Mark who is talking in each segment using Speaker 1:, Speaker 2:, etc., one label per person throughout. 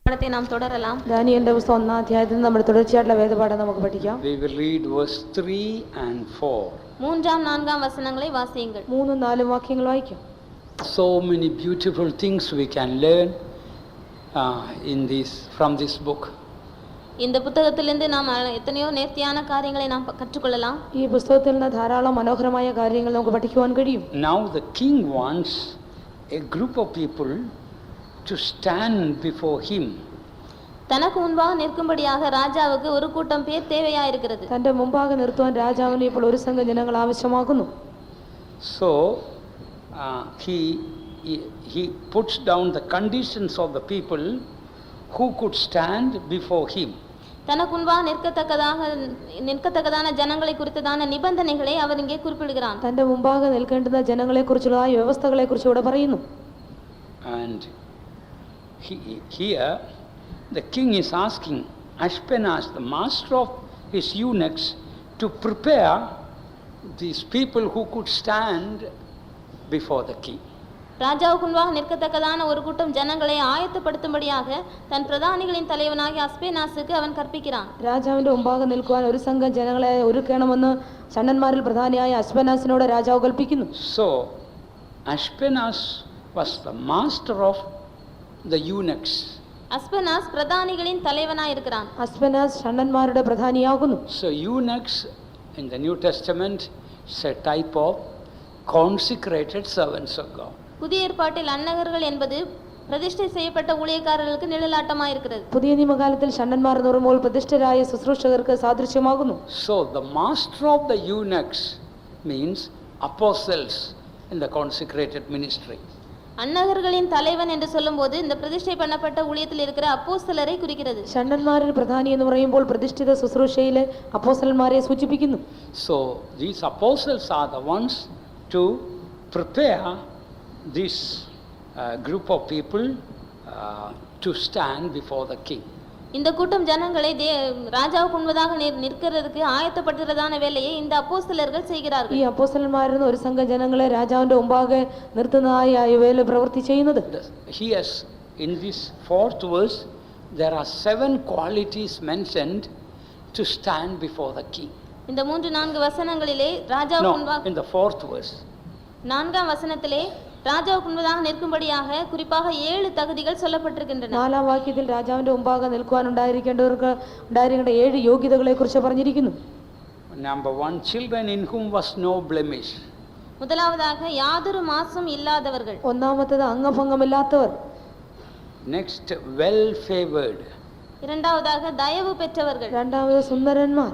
Speaker 1: പാഠത്തെ നാം തുടരலாம்.
Speaker 2: ദാനിയേലിന്റെ പുസ്തകം 1-ാം അധ്യായത്തിൽ നമ്മൾ തുടർച്ചയായിട്ടുള്ള വേദപാഠം നമുക്ക് പഠിക്കാം.
Speaker 3: We will read verse 3 and 4.
Speaker 1: 3-4 വചനങ്ങളെ വാസിയുங்கள்.
Speaker 2: 3-4 വാക്യങ്ങൾ വായിക്കാം.
Speaker 3: So many beautiful things we can learn from this book.
Speaker 1: இந்த புத்தகத்திலிருந்து நாம் எத்தனையோ நேர்த்தியான காரியங்களை நாம் கற்றுக்கொள்ளலாம்.
Speaker 2: ഈ പുസ്തകത്തിൽ നിന്ന് ധാരാളം മനോഹരമായ കാര്യങ്ങൾ നമുക്ക് പഠിക്കുവാൻ കഴിയും.
Speaker 3: Now the king wants a group of people to stand before him.
Speaker 1: தனக்கு முன்பாக நிற்கும்படியாக ராஜாவுக்கு ஒரு கூட்டம் பேர் தேவையாயிருக்கிறது.
Speaker 2: തന്റെ മുമ്പാകെ നിർത്തുവാൻ രാജാവിന് ഇപ്പോൾ ഒരു സംഘം ജനങ്ങൾ ആവശ്യമാകുന്നു.
Speaker 3: So he puts down the conditions of the people who could stand before him.
Speaker 1: தனக்கு முன்பாக நிற்கத்தக்கதான ஜனங்களை குறித்ததான நிபந்தனைகளை அவர் இங்கே குறிப்பிடுகிறார்.
Speaker 2: തന്റെ മുമ്പാകെ നിൽക്കേണ്ടുന്ന ജനങ്ങളെ കുറിച്ചുള്ള വ്യവസ്ഥകളെ കുറിച്ച് ഇവിടെ പറയുന്നു.
Speaker 3: And here the king is asking Ashpenaz, the master of his eunuchs, to prepare these people who could stand before the king.
Speaker 1: ராஜாவுக்கு முன்பாக நிற்கத்தக்கதான ஒரு கூட்டம் ஜனங்களை ஆயத்தப்படுத்தும்படியாக தன் பிரதானிகளின் தலைவனாகிய അസ്പേനാസുக்கு അവൻ കൽപ്പിக்கிறான்.
Speaker 2: രാജാവിന്റെ മുമ്പാകെ നിൽക്കുവാൻ ഒരു സംഘം ജനങ്ങളെ ഒരുക്കണമെന്ന് ഷണ്ഡന്മാരിൽ പ്രധാനിയായ അസ്പേനാസിനോട് രാജാവ് കൽപ്പിക്കുന്നു.
Speaker 3: So Ashpenaz was the master of the eunuchs.
Speaker 1: അസ്പേനാസ് പ്രധാനികളിൻ தலைவனாயிருக்கிறான்.
Speaker 2: അസ്പേനാസ് ഷണ്ഡന്മാരുടെ പ്രധാനിയാകുന്നു.
Speaker 3: So eunuchs in the New Testament is a type of consecrated servants of God.
Speaker 1: புதிய ஏற்பாட்டில் அன்னகர்கள் என்பது പ്രതിഷ്ഠ ചെയ്യപ്പെട്ട ഊഴിയക്കാരർക്ക് നിഴലാട്ടമായിരിക്കുന്നത്.
Speaker 2: പുതിയ നിയമകാലത്തിൽ ഷണ്ഡന്മാർ എന്ന് പറയുമ്പോൾ പ്രതിഷ്ഠരായ ശുശ്രൂഷകർക്ക് സാദൃശ്യമാകുന്നു.
Speaker 3: So the master of the eunuchs means apostles in the consecrated ministry.
Speaker 1: அன்னகர்களின் தலைவன் என்று சொல்லும்போது இந்த പ്രതിഷ്ഠை பண்ணப்பட்ட ஊழியத்தில் இருக்கிற அப்போஸ்தலரை குறிக்கிறது.
Speaker 2: ഷണ്ഡന്മാരിൽ പ്രധാനി എന്ന് പറയുമ്പോൾ പ്രതിഷ്ഠിത ശുശ്രൂഷയിലെ അപ്പോസ്തലന്മാരെ സൂചിപ്പിക്കുന്നു.
Speaker 3: So these apostles are the ones to prepare this group of people to stand before the king.
Speaker 1: இந்த கூட்டம் ஜனங்களை ராஜாவுக்கு முன்பதாக நிற்கிறதுக்கு ஆயத்தப்படுத்துறதான வேலையை இந்த அப்போஸ்தலர்கள் செய்கிறார்கள்.
Speaker 2: ഈ അപ്പോസ്തലന്മാരിൽ ഒരു സംഘം ജനങ്ങളെ രാജാവിന്റെ മുമ്പാകെ നിർത്തുന്നതായി ഈ വേല പ്രവൃത്തി ചെയ്യുന്നത്.
Speaker 3: Here in this 4th verse there are 7 qualities mentioned to stand before the king.
Speaker 1: இந்த 3-4 வசனங்களிலே ராஜாவுக்கு முன்பாக
Speaker 3: in the 4th verse
Speaker 1: 4ஆம் வசனத்திலே ராஜாவுக்கு முன்பதாக நிற்கும்படியாக குறிப்பாக 7 தகுதிகள் சொல்லப்பட்டிருக்கின்றன.
Speaker 2: 4ஆം വാക്യത്തിൽ രാജാവിന്റെ മുമ്പാകെ നിൽക്കുവാൻ ഉണ്ടായിരിക്കേണ്ട 7 യോഗ്യതകളെ കുറിച്ച് പറഞ്ഞിരിക്കുന്നു.
Speaker 3: Number 1, children in whom was no blemish.
Speaker 1: முதலாவதாக யாதொரு மாசும் இல்லாதவர்கள்.
Speaker 2: ഒന്നാമത്തേത് അംഗഭംഗമില്ലാത്തവർ.
Speaker 3: Next, well favored.
Speaker 1: இரண்டாவதாக தயவு பெற்றவர்கள்.
Speaker 2: രണ്ടാമത് സുന്ദരന്മാർ.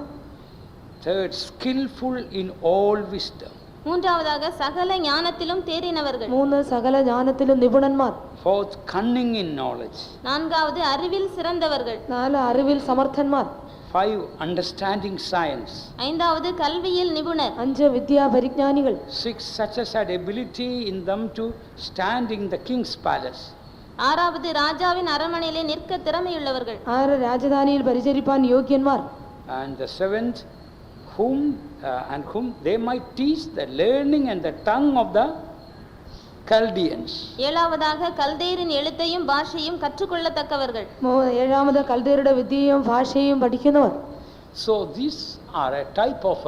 Speaker 3: Third, skillful in all wisdom.
Speaker 1: மூன்றாவதாக சகல ஞானத்திலும் தேறினவர்கள்.
Speaker 2: 3 സകല ജ്ഞാനത്തിലും നിപുണന്മാർ.
Speaker 3: Fourth, cunning in knowledge.
Speaker 1: நான்காவது அறிவில் சிறந்தவர்கள்.
Speaker 2: 4 അറിവിൽ സമർത്ഥന്മാർ.
Speaker 3: 5, understanding science.
Speaker 1: ஐந்தாவது கல்வியில் நிபுணர்.
Speaker 2: 5 വിദ്യാ പരിജ്ഞാനികൾ.
Speaker 3: 6, such as had ability in them to stand in the king's palace.
Speaker 1: ஆறாவது ராஜாவின் அரண்மனையிலே நிற்க திறமையுள்ளவர்கள்.
Speaker 2: 6 രാജധാനിയിൽ പരിചരിപ്പാൻ യോഗ്യന്മാർ.
Speaker 3: And the 7th, whom they might teach the learning and the tongue of the Chaldeans.
Speaker 1: ஏழாவதாக கல்தேயரின் எழுத்தையும் பாஷையும் கற்றுக்கொள்ளத்தக்கவர்கள்.
Speaker 2: 7ാമത് കൽദേയരുടെ വിദ്യയും ഭാഷയും പഠിക്കുന്നവർ.
Speaker 3: So these are a type of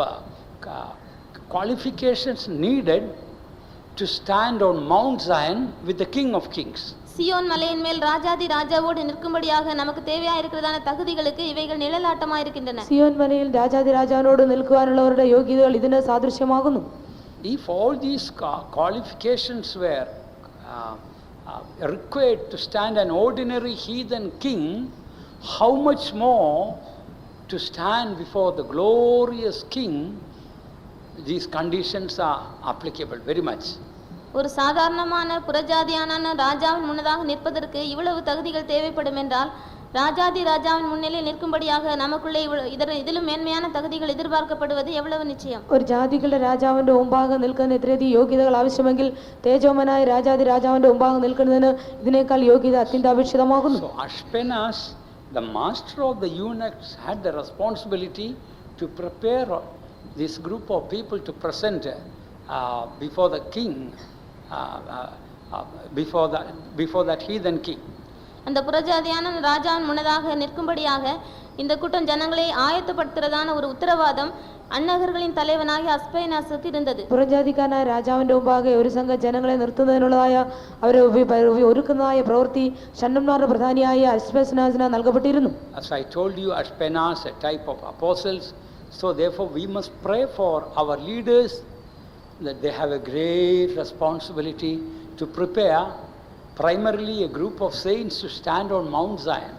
Speaker 3: qualifications needed to stand on Mount Zion with the King of Kings.
Speaker 1: Zion மலையின் மேல் ராஜாதி ராஜாவோடு நிற்கும்படியாக நமக்கு தேவையாக இருக்கிறதான தகுதிகளுக்கு இவைகள் நிழலாட்டமாக இருக்கின்றன.
Speaker 2: സിയോൻ മലയിൽ രാജാതി രാജാവിനോട് നിൽക്കുവാനുള്ളവരുടെ യോഗ്യതകൾ ഇതിന് സാദൃശ്യമാകുന്നു.
Speaker 3: If all these qualifications were required to stand an ordinary heathen king, how much more to stand before the glorious king? These conditions are applicable very much.
Speaker 1: ஒரு சாதாரணமான புறஜாதியான ராஜாவின் முன்னதாக நிற்பதற்கு இவ்வளவு தகுதிகள் தேவைப்படும் என்றால் ராஜாதி ராஜாவின் முன்னிலையில் நிற்கும்படியாக நமக்குள்ளே ഇതിലും മേന്മயான തകുതികൾ എതിർபார்க்கப்படுவது എவ்வளவு നിശ്ചയം.
Speaker 2: ഒരു ജാതികളുടെ രാജാവിന്റെ മുമ്പാകെ നിൽക്കുന്ന ഇത്രയധികം യോഗ്യതകൾ ആവശ്യമെങ്കിൽ തേജോമനായ രാജാതി രാജാവിന്റെ മുമ്പാകെ നിൽക്കുന്നതിന് ഇതിനേക്കാൾ യോഗ്യത അത്യന്താപേക്ഷിതമാകുന്നു.
Speaker 3: So Ashpenaz, the master of the eunuchs, had the responsibility to prepare this group of people to present before the king, before that heathen king.
Speaker 1: அந்த புறஜாதியான ராஜாவின் முன்னதாக நிற்கும்படியாக இந்த கூட்டம் ஜனங்களை ஆயத்தப்படுத்துறதான ஒரு உத்தரவாதம் அந்நகர்களின் தலைவனாகிய அஸ்பேனாசுக்கு இருந்தது.
Speaker 2: പുറജാതിക്കാരനായ രാജാവിന്റെ മുമ്പാകെ ഒരു സംഘം ജനങ്ങളെ നിർത്തുന്നതിനുള്ളതായ അവരെ ഒരുക്കുന്നതായ പ്രവൃത്തി ഷണ്ഡന്മാരുടെ പ്രധാനിയായ അസ്പേനാസിന് നൽകപ്പെട്ടിരുന്നു.
Speaker 3: As I told you, Aspenas, a type of apostles, so therefore we must pray for our leaders that they have a great responsibility to prepare primarily a group of saints to stand on Mount Zion.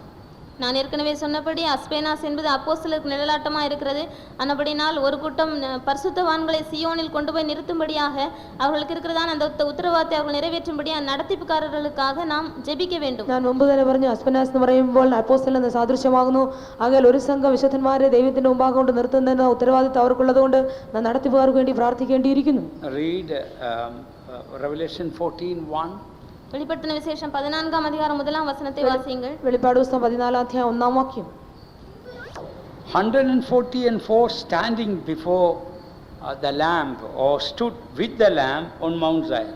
Speaker 1: நான் ஏற்கனவே சொன்னபடி அஸ்பேனாஸ் என்பது அப்போஸ்தலருக்கு நிழலாட்டமாக இருக்கிறது. ஆனபடினால் ஒரு கூட்டம் பரிசுத்தவான்களை சியோனில் கொண்டு போய் நிறுத்தும்படியாக அவர்களுக்கு இருக்கிறதான அந்த உத்தரவாதத்தை அவர்கள் நிறைவேற்றும்படியாக നടത്തിപ്പുകാരர்களுக்காக நாம் ജെபிக்க வேண்டும்.
Speaker 2: ഞാൻ മുമ്പ് തന്നെ പറഞ്ഞു അസ്പേനാസ് എന്ന് പറയുമ്പോൾ അപ്പോസ്തലൻ എന്ന സാദൃശ്യമാകുന്നു. ആകയാൽ ഒരു സംഘം വിശുദ്ധന്മാരെ ദൈവത്തിന്റെ മുമ്പാകെ കൊണ്ട് നിർത്തുന്നതിന് ഉത്തരവാദിത്വം അവർക്കുള്ളത് കൊണ്ട് നടത്തിപ്പുകാർക്ക് വേണ്ടി പ്രാർത്ഥിക്കേണ്ടിയിരിക്കുന്നു.
Speaker 3: Read Revelation 14:1.
Speaker 1: வெளிப்படுத்தின விசேஷம் 14ஆம் அதிகாரம் 1ஆம் வசனத்தை வாசியுங்கள்.
Speaker 2: വെളിപ്പാട് പുസ്തകം 14 അധ്യായം 1 വാക്യം.
Speaker 3: 144 standing before the lamb or stood with the lamb on Mount Zion.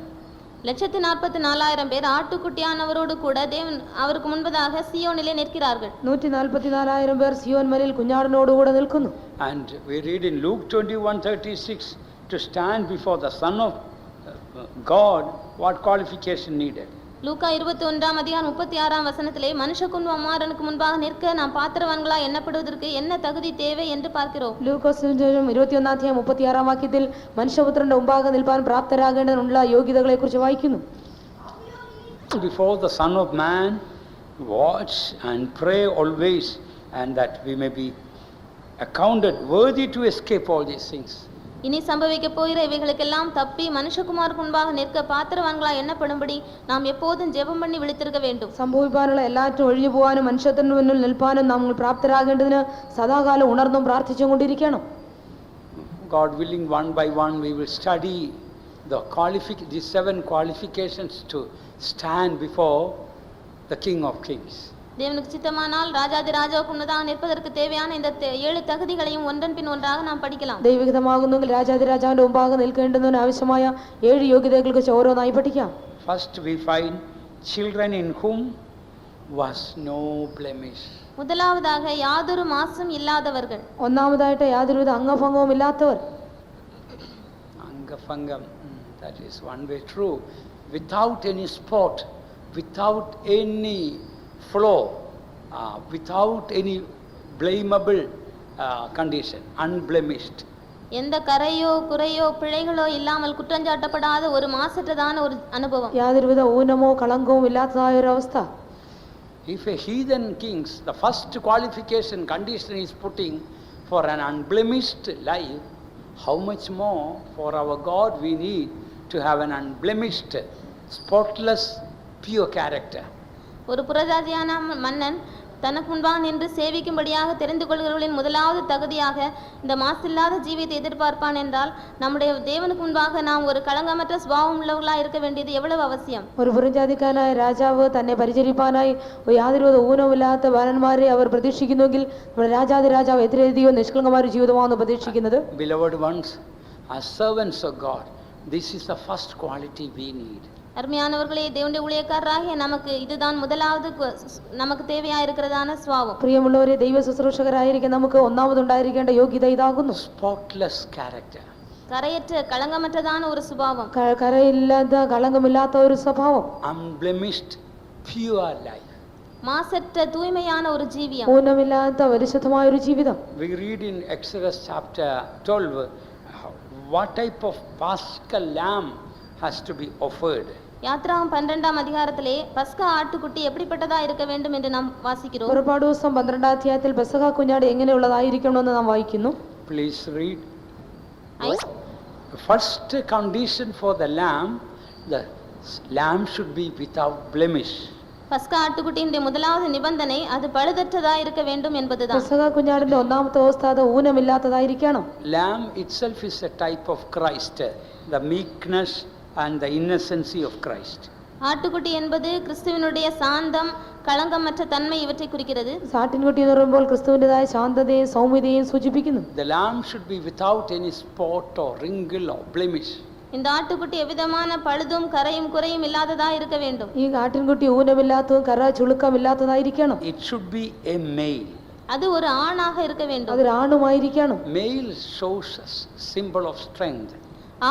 Speaker 1: 144,000 பேர் ஆட்டுக்குட்டியானவரோடு கூட தேவன் அவருக்கு முன்பதாக சியோனிலே நிற்கிறார்கள்.
Speaker 2: 144,000 പേർ സിയോൻ മലയിൽ കുഞ്ഞാടിനോട് കൂടെ നിൽക്കുന്നു.
Speaker 3: And we read in Luke 21:36 to stand before the Son of God, what qualification needed?
Speaker 1: லூக்கா 21ஆம் அதிகாரம் 36ஆம் வசனத்திலே மனுஷகுமாரனுக்கு முன்பாக நிற்க நாம் பாத்திரவான்களா எண்ணப்படுவதற்கு என்ன தகுதி தேவை என்று பார்க்கிறோம்.
Speaker 2: ലൂക്കോസ് 21 അധ്യായം 36ആം വാക്യത്തിൽ മനുഷ്യപുത്രന്റെ മുമ്പാകെ നിൽപ്പാൻ പ്രാപ്തരാകേണ്ടതിനുള്ള യോഗ്യതകളെ കുറിച്ച് വായിക്കുന്നു.
Speaker 3: Before the Son of Man, watch and pray always, and that we may be accounted worthy to escape all these things.
Speaker 1: இனி சம்பவிக்க போகிற இவைகளுக்கெல்லாம் தப்பி மனுஷகுமாருக்கு முன்பாக நிற்க பாத்திரவான்களா எண்ணப்படும்படி நாம் எப்போதும் ஜெபம் பண்ணி விழித்திருக்க வேண்டும்.
Speaker 2: സംഭവിക്കാനുള്ള എല്ലാറ്റും ഒഴിഞ്ഞു പോകാനും മനുഷ്യത്തിന് മുന്നിൽ നിൽപ്പാനും നമ്മൾ പ്രാപ്തരാകേണ്ടതിന് സദാകാലം ഉണർന്നും പ്രാർത്ഥിച്ചും കൊണ്ടിരിക്കണം.
Speaker 3: God willing, one by one we will study these 7 qualifications to stand before the King of Kings.
Speaker 1: தேவனுக்கு சித்தமானால் ராஜாதி ராஜாவுக்கு முன்னதாக நிற்பதற்கு தேவையான இந்த 7 தகுதிகளையும் ஒன்றன் பின் ஒன்றாக நாம் படிக்கலாம்.
Speaker 2: ദൈവഹിതമാകുന്നെങ്കിൽ രാജാതി രാജാവിന്റെ മുമ്പാകെ നിൽക്കേണ്ടതിന് ആവശ്യമായ 7 യോഗ്യതകളെക്കുറിച്ച് ഓരോന്നായി പഠിക്കാം.
Speaker 3: First we find children in whom was no blemish.
Speaker 1: முதலாவதாக யாதொரு மாசும் இல்லாதவர்கள்.
Speaker 2: ഒന്നാമതായിട്ട് യാതൊരുവിധ അംഗഭംഗവും ഇല്ലാത്തവർ.
Speaker 3: Angafangam, that is one way true. Without any spot, without any flaw, without any blamable condition, unblemished.
Speaker 1: எந்த கரையோ குறையோ பிழைகளோ இல்லாமல் குற்றஞ்சாட்டப்படாத ஒரு மாசற்றதான ஒரு அனுபவம்.
Speaker 2: യാതൊരുവിധ ഊനമോ കളങ്കവും ഇല്ലാത്തതായ ഒരു അവസ്ഥ.
Speaker 3: If a heathen kings, the first qualification condition is putting for an unblemished life, how much more for our God we need to have an unblemished, spotless, pure character.
Speaker 1: ஒரு புறஜாதியான மன்னன் தனக்கு முன்பாக நின்று சேவிக்கும்படியாக தெரிந்து கொள்கிறவர்களின் முதலாவது தகுதியாக இந்த மாசில்லாத ஜீவியத்தை எதிர்பார்ப்பான் என்றால் நம்முடைய தேவனுக்கு முன்பாக நாம் ஒரு കളങ്കമற்ற സ്വഭാവം உள்ளவர்களாக இருக்க வேண்டியது எவ்வளவு அவசியம்.
Speaker 2: ഒരു പുറജാതിക്കാരനായ രാജാവ് തന്നെ പരിചരിപ്പാനായി യാതൊരുവിധ ഊനമില്ലാത്ത ബാലന്മാരെ അവർ പ്രതീക്ഷിക്കുന്നുവെങ്കിൽ നമ്മുടെ രാജാതി രാജാവ് എത്രയധികം നിഷ്കളങ്കമായ ഒരു ജീവിതമാണ് പ്രതീക്ഷിക്കുന്നത്.
Speaker 3: Beloved ones, as servants of God, this is the first quality we need.
Speaker 1: அருமையானவர்களே, தேவனுடைய ஊழியக்காரராகிய நமக்கு இதுதான் முதலாவது நமக்கு தேவையா இருக்கிறதான சுபாவம்.
Speaker 2: പ്രിയമുള്ളവരെ, ദൈവ ശുശ്രൂഷകരായിരിക്കാൻ നമുക്ക് ഒന്നാമതുണ്ടായിരിക്കേണ്ട യോഗ്യത ഇതാകുന്നു.
Speaker 3: Spotless character.
Speaker 1: கரையற்ற കളങ്കமற்றதான ஒரு சுபாவம்.
Speaker 2: കരയില്ലാത്ത കളങ്കമില്ലാത്ത ഒരു സ്വഭാവം.
Speaker 3: Unblemished, pure life.
Speaker 1: மாசற்ற தூய்மையான ஒரு ஜீவியம்.
Speaker 2: ഊനമില്ലാത്ത പരിശുദ്ധമായ ഒരു ജീവിതം.
Speaker 3: We read in Exodus chapter 12 what type of paschal lamb has to be offered.
Speaker 1: யாத்ராகம் 12ஆம் அதிகாரத்திலே பஸ்கா ஆட்டுக்குட்டி எப்படிப்பட்டதா இருக்க வேண்டும் என்று நாம் வாசிக்கிறோம்.
Speaker 2: പുറപ്പാട് പുസ്തകം 12ആം അധ്യായത്തിൽ പെസഹ കുഞ്ഞാട് എങ്ങനെയുള്ളതായിരിക്കണമെന്ന് നാം വായിക്കുന്നു.
Speaker 3: Please read. First condition for the lamb should be without blemish.
Speaker 1: பஸ்கா ஆட்டுக்குட்டியின் முதலாவது நிபந்தனை அது பழுதற்றதா இருக்க வேண்டும் என்பதுதான்.
Speaker 2: പെസഹ കുഞ്ഞാടിന്റെ ഒന്നാമത്തെ അവസ്ഥ അത് ഊനമില്ലാത്തതായിരിക്കണം.
Speaker 3: Lamb itself is a type of Christ, the meekness and the innocency of Christ.
Speaker 1: ஆட்டுக்குட்டி என்பது கிறிஸ்துவினுடைய சாந்தம், കളങ്കമற்ற தன்மை ഇവற்றை குறிக்கிறது.
Speaker 2: സാട്ടിൻകുട്ടി എന്ന് പറയുമ്പോൾ ക്രിസ്തുവിന്റേതായ ശാന്തതയും സൗമ്യതയും സൂചിപ്പിക്കുന്നു.
Speaker 3: The lamb should be without any spot or wrinkle or blemish.
Speaker 1: இந்த ஆட்டுக்குட்டி எவ்விதமான பழுதும் கரையும் குறையும் இல்லாததா இருக்க வேண்டும்.
Speaker 2: ഈ ആട്ടിൻകുട്ടി ഊനമില്ലാത്തതും കറ ചുളുക്കമില്ലാത്തതായിരിക്കണം.
Speaker 3: It should be a male.
Speaker 1: அது ஒரு ஆணாக இருக்க வேண்டும்.
Speaker 2: അതൊരു ആണുമായിരിക്കണം.
Speaker 3: Male shows a symbol of strength.